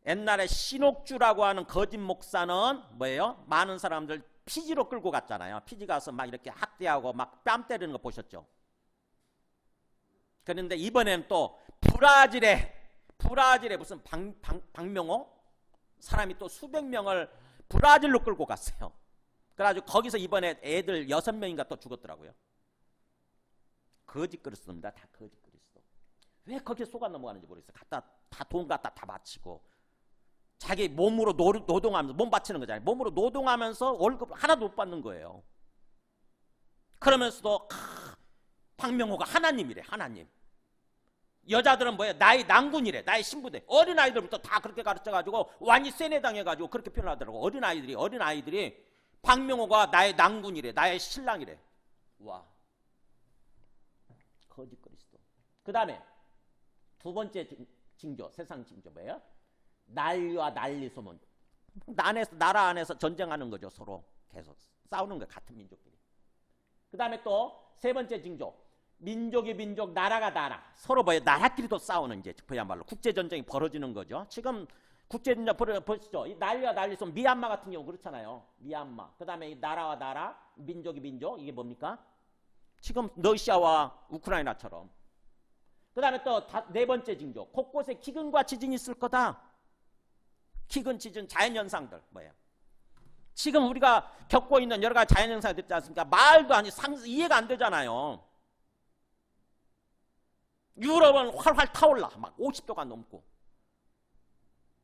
옛날에 신옥주라고 하는 거짓 목사는 뭐예요? 많은 사람들 피지로 끌고 갔잖아요. 피지 가서 막 이렇게 학대하고 막 뺨 때리는 거 보셨죠? 그런데 이번에는 또 브라질에 무슨 박명호 사람이 또 수백 명을 브라질로 끌고 갔어요. 그래가지고 거기서 이번에 애들 6명인가 또 죽었더라고요. 거짓 그리스도입니다. 다 거짓 그리스도. 왜 거기에 속아 넘어가는지 모르겠어요. 다 돈 갖다 다 바치고 자기 몸으로 노동하면서 몸 바치는 거잖아요. 몸으로 노동하면서 월급 하나도 못 받는 거예요. 그러면서도 박명호가 하나님이래. 하나님. 여자들은 뭐예요? 나의 낭군이래. 나의 신부대. 어린아이들부터 다 그렇게 가르쳐가지고 완전히 세뇌당해가지고 그렇게 표현하더라고. 어린아이들이 박명호가 나의 낭군이래. 나의 신랑이래. 와, 거짓 그리스도. 그 다음에 두 번째 징조, 세상 징조 뭐예요? 난리와 난리 소문. 나라 안에서 전쟁하는 거죠. 서로 계속 싸우는 거예요. 같은 민족끼리. 그 다음에 또 세 번째 징조, 민족이 민족, 나라가 나라. 서로 뭐예요? 나라끼리도 싸우는 이제 그야말로 국제전쟁이 벌어지는 거죠. 지금 국제전쟁 보시죠. 이 난리와 난리 소문. 미얀마 같은 경우 그렇잖아요. 미얀마. 그 다음에 이 나라와 나라, 민족이 민족. 이게 뭡니까? 지금 러시아와 우크라이나처럼. 그 다음에 또 네 번째 징조, 곳곳에 기근과 지진이 있을 거다. 기근, 지진, 자연현상들 뭐예요? 지금 우리가 겪고 있는 여러 가지 자연현상들 있지 않습니까? 말도 아니 이해가 안 되잖아요. 유럽은 활활 타올라. 막 50도가 넘고.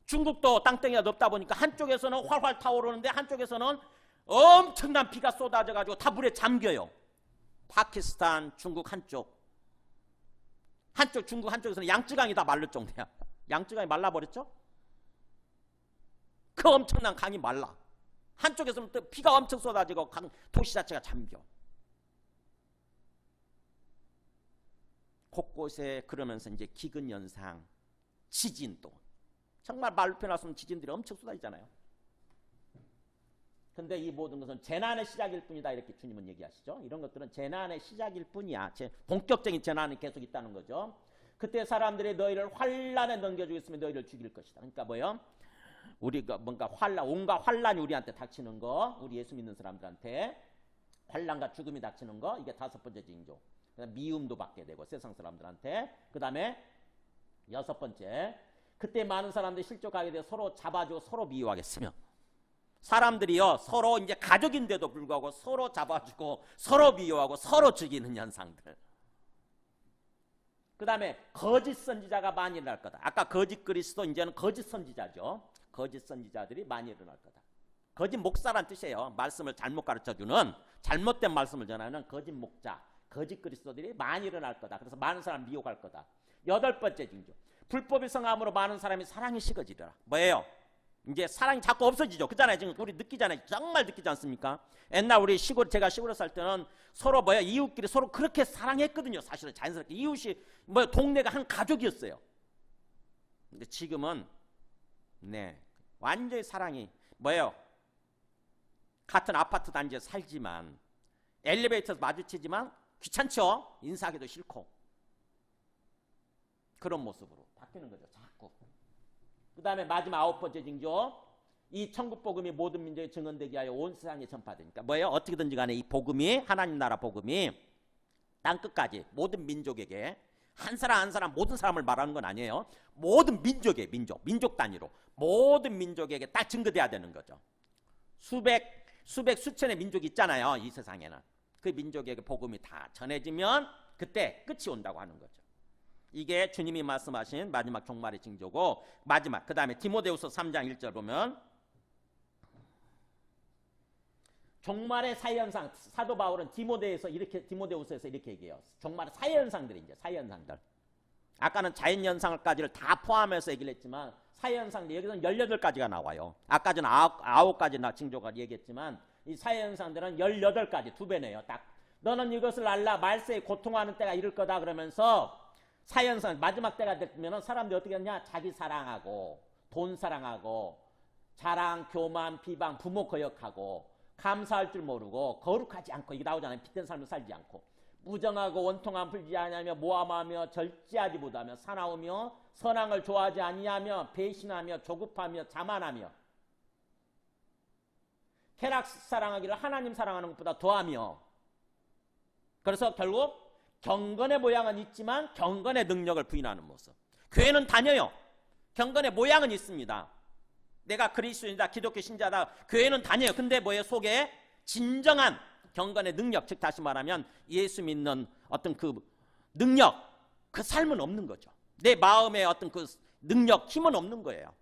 중국도 땅덩이가 높다 보니까 한쪽에서는 활활 타오르는데 한쪽에서는 엄청난 비가 쏟아져가지고 다 물에 잠겨요. 파키스탄, 중국 한쪽 중국 한쪽에서는 양쯔강이 다 말릴 정도야. 양쯔강이 말라버렸죠? 그 엄청난 강이 말라. 한쪽에서는 또 비가 엄청 쏟아지고 도시 자체가 잠겨. 곳곳에 그러면서 이제 기근 현상, 지진도. 정말 말로 표현하면 지진들이 엄청 쏟아지잖아요. 근데 이 모든 것은 재난의 시작일 뿐이다. 이렇게 주님은 얘기하시죠. 이런 것들은 재난의 시작일 뿐이야. 본격적인 재난이 계속 있다는 거죠. 그때 사람들이 너희를 환란에 넘겨주겠으면 너희를 죽일 것이다. 그러니까 뭐예요? 우리가 뭔가 온갖 환란이 우리한테 닥치는 거, 우리 예수 믿는 사람들한테 환란과 죽음이 닥치는 거, 이게 다섯 번째 징조. 미움도 받게 되고 세상 사람들한테. 그 다음에 여섯 번째, 그때 많은 사람들이 실족하게 되어 서로 잡아주고 서로 미워하겠으며, 사람들이요 서로 이제 가족인데도 불구하고 서로 잡아주고 서로 미워하고 서로 죽이는 현상들. 그 다음에 거짓 선지자가 많이 일어날 거다. 아까 거짓 그리스도, 이제는 거짓 선지자죠. 거짓 선지자들이 많이 일어날 거다. 거짓 목사란 뜻이에요. 말씀을 잘못 가르쳐주는, 잘못된 말씀을 전하는 거짓 목자, 거짓 그리스도들이 많이 일어날 거다. 그래서 많은 사람 미혹할 거다. 여덟 번째 징조, 불법이 성함으로 많은 사람이 사랑이 식어지리라. 뭐예요? 이제 사랑이 자꾸 없어지죠. 그잖아요. 지금 우리 느끼잖아요. 정말 느끼지 않습니까? 옛날 우리 제가 시골에 살 때는 서로 이웃끼리 서로 그렇게 사랑했거든요. 사실은 자연스럽게 이웃이 동네가 한 가족이었어요. 근데 지금은 완전히 사랑이 같은 아파트 단지에 살지만 엘리베이터에서 마주치지만 귀찮죠. 인사하기도 싫고. 그런 모습으로 바뀌는 거죠. 자꾸. 그 다음에 마지막 9번째 징조. 이 천국 복음이 모든 민족에 증언되게 하여 온 세상에 전파되니까 뭐예요? 어떻게든지 간에 이 복음이 하나님 나라 복음이 땅 끝까지 모든 민족에게 한 사람 한 사람 모든 사람을 말하는 건 아니에요. 모든 민족의 민족 단위로 모든 민족에게 딱 증거돼야 되는 거죠. 수천의 민족이 있잖아요. 이 세상에는. 그 민족에게 복음이 다 전해지면 그때 끝이 온다고 하는 거죠. 이게 주님이 말씀하신 마지막 종말의 징조고 마지막 그 다음에 디모데후서 3장 1절 보면 종말의 사회현상 사도 바울은 디모데후서에서 이렇게 얘기해요. 종말의 사회현상들이 이제 사회현상들. 아까는 자연현상까지를 다 포함해서 얘기를 했지만 사회현상들 여기서는 18가지가 나와요. 아까 전 9가지 징조가 얘기했지만 이 사회현상들은 18가지 2배네요. 딱 너는 이것을 알라 말세에 고통하는 때가 이를 거다 그러면서 사회현상 마지막 때가 되면 사람들이 어떻게 하냐 자기 사랑하고 돈 사랑하고 자랑 교만 비방 부모 거역하고 감사할 줄 모르고 거룩하지 않고 이게 나오잖아요. 빛된 삶을 살지 않고 무정하고 원통함 풀지 아니하며 모함하며 절제하지 못하며 사나우며 선왕을 좋아하지 아니하며 배신하며 조급하며 자만하며 쾌락 사랑하기를 하나님 사랑하는 것보다 더하며 그래서 결국 경건의 모양은 있지만 경건의 능력을 부인하는 모습. 교회는 다녀요. 경건의 모양은 있습니다. 내가 그리스도인이다 기독교 신자다 교회는 다녀요. 근데 뭐예요? 속에 진정한 경건의 능력 즉 다시 말하면 예수 믿는 어떤 그 능력 그 삶은 없는 거죠. 내 마음에 어떤 그 능력 힘은 없는 거예요.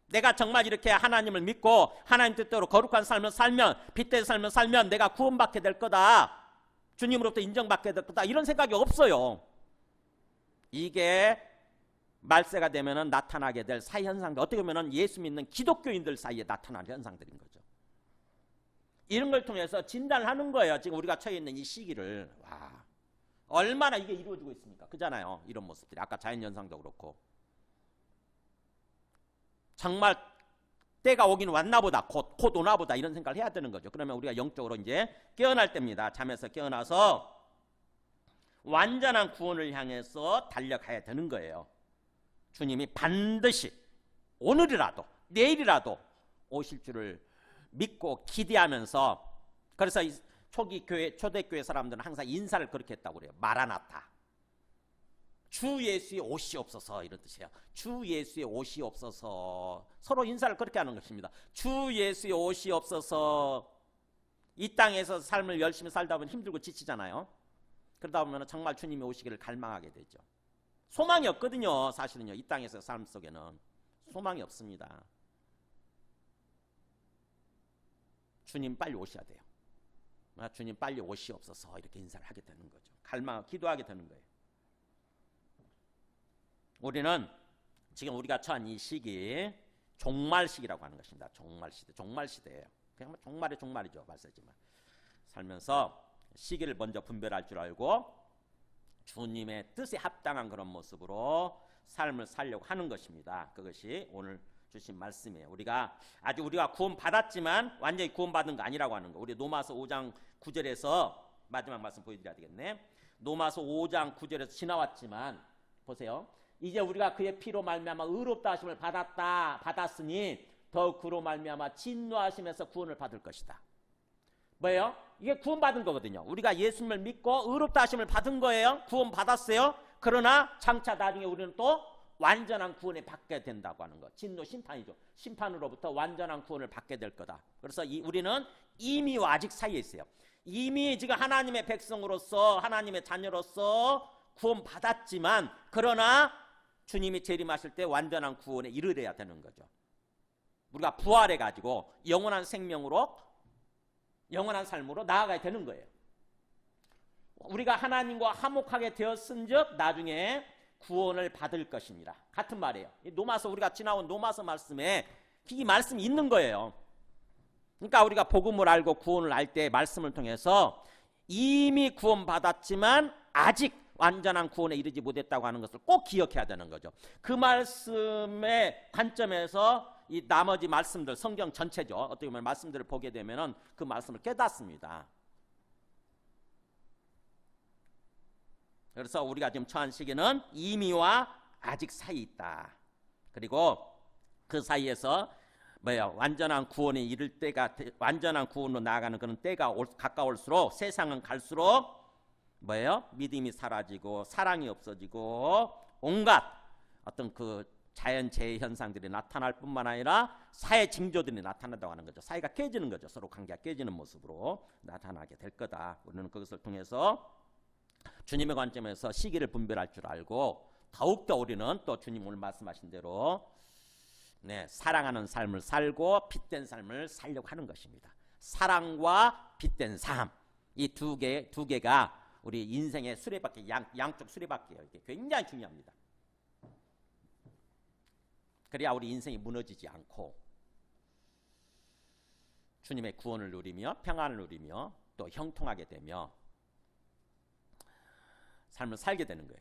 내가 정말 이렇게 하나님을 믿고 하나님 뜻대로 거룩한 삶을 살면 빛된 삶을 살면 내가 구원받게 될 거다. 주님으로부터 인정받게 될 거다. 이런 생각이 없어요. 이게 말세가 되면 나타나게 될 사회 현상들 어떻게 보면 예수 믿는 기독교인들 사이에 나타나는 현상들인 거죠. 이런 걸 통해서 진단을 하는 거예요. 지금 우리가 처해 있는 이 시기를. 와, 얼마나 이게 이루어지고 있습니까? 그잖아요. 이런 모습들이. 아까 자연현상도 그렇고. 정말 때가 오긴 왔나 보다. 곧 오나 보다. 이런 생각을 해야 되는 거죠. 그러면 우리가 영적으로 이제 깨어날 때입니다. 잠에서 깨어나서 완전한 구원을 향해서 달려가야 되는 거예요. 주님이 반드시 오늘이라도 내일이라도 오실 줄을 믿고 기대하면서 그래서 초기 교회 초대교회 사람들은 항상 인사를 그렇게 했다고 그래요. 마라나타. 주 예수의 오시옵소서 이런 뜻이에요. 주 예수의 오시옵소서. 서로 인사를 그렇게 하는 것입니다. 주 예수의 오시옵소서. 이 땅에서 삶을 열심히 살다 보면 힘들고 지치잖아요. 그러다 보면 정말 주님이 오시기를 갈망하게 되죠. 소망이 없거든요. 사실은요. 이 땅에서 삶 속에는 소망이 없습니다. 주님 빨리 오셔야 돼요. 주님 빨리 오시옵소서 이렇게 인사를 하게 되는 거죠. 기도하게 되는 거예요. 우리는 지금 우리가 처한 이 시기 종말 시기라고 하는 것입니다. 종말 시대예요. 그냥 종말의 종말이죠. 말세지만 살면서 시기를 먼저 분별할 줄 알고 주님의 뜻에 합당한 그런 모습으로 삶을 살려고 하는 것입니다. 그것이 오늘 주신 말씀이에요. 우리가 구원 받았지만 완전히 구원 받은 거 아니라고 하는 거. 우리 로마서 5장 9절에서 마지막 말씀 보여드려야 되겠네. 로마서 5장 9절에서 지나왔지만 보세요. 이제 우리가 그의 피로 말미암아 의롭다 하심을 받았으니 더욱 그로 말미암아 진노하심에서 구원을 받을 것이다. 뭐예요? 이게 구원받은 거거든요. 우리가 예수님을 믿고 의롭다 하심을 받은 거예요. 구원 받았어요. 그러나 장차 나중에 우리는 또 완전한 구원을 받게 된다고 하는 거. 진노 심판이죠. 심판으로부터 완전한 구원을 받게 될 거다. 그래서 우리는 이미와 아직 사이에 있어요. 이미 지금 하나님의 백성으로서 하나님의 자녀로서 구원 받았지만 그러나 주님이 재림하실 때 완전한 구원에 이르러야 되는 거죠. 우리가 부활해 가지고 영원한 생명으로 영원한 삶으로 나아가야 되는 거예요. 우리가 하나님과 화목하게 되었은즉 나중에 구원을 받을 것입니다. 같은 말이에요. 로마서 우리가 지나온 로마서 말씀에 이 말씀이 있는 거예요. 그러니까 우리가 복음을 알고 구원을 알 때 말씀을 통해서 이미 구원받았지만 아직 완전한 구원에 이르지 못했다고 하는 것을 꼭 기억해야 되는 거죠. 그 말씀의 관점에서 이 나머지 말씀들 성경 전체죠. 어떻게 보면 말씀들을 보게 되면 그 말씀을 깨닫습니다. 그래서 우리가 지금 처한 시기는 이미와 아직 사이 있다. 그리고 그 사이에서 완전한 구원이 이를 때가, 완전한 구원으로 나아가는 그런 때가 가까울수록 세상은 갈수록 믿음이 사라지고 사랑이 없어지고 온갖 어떤 그 자연재해 현상들이 나타날 뿐만 아니라 사회 징조들이 나타난다고 하는 거죠. 사회가 깨지는 거죠. 서로 관계가 깨지는 모습으로 나타나게 될 거다. 우리는 그것을 통해서 주님의 관점에서 시기를 분별할 줄 알고 더욱더 우리는 또 주님 오늘 말씀하신 대로 사랑하는 삶을 살고 핏된 삶을 살려고 하는 것입니다. 사랑과 핏된 삶, 이 두 개가 우리 인생의 수레바퀴, 양쪽 수레바퀴예요. 이게 굉장히 중요합니다. 그래야 우리 인생이 무너지지 않고 주님의 구원을 누리며 평안을 누리며 또 형통하게 되며 삶을 살게 되는 거예요.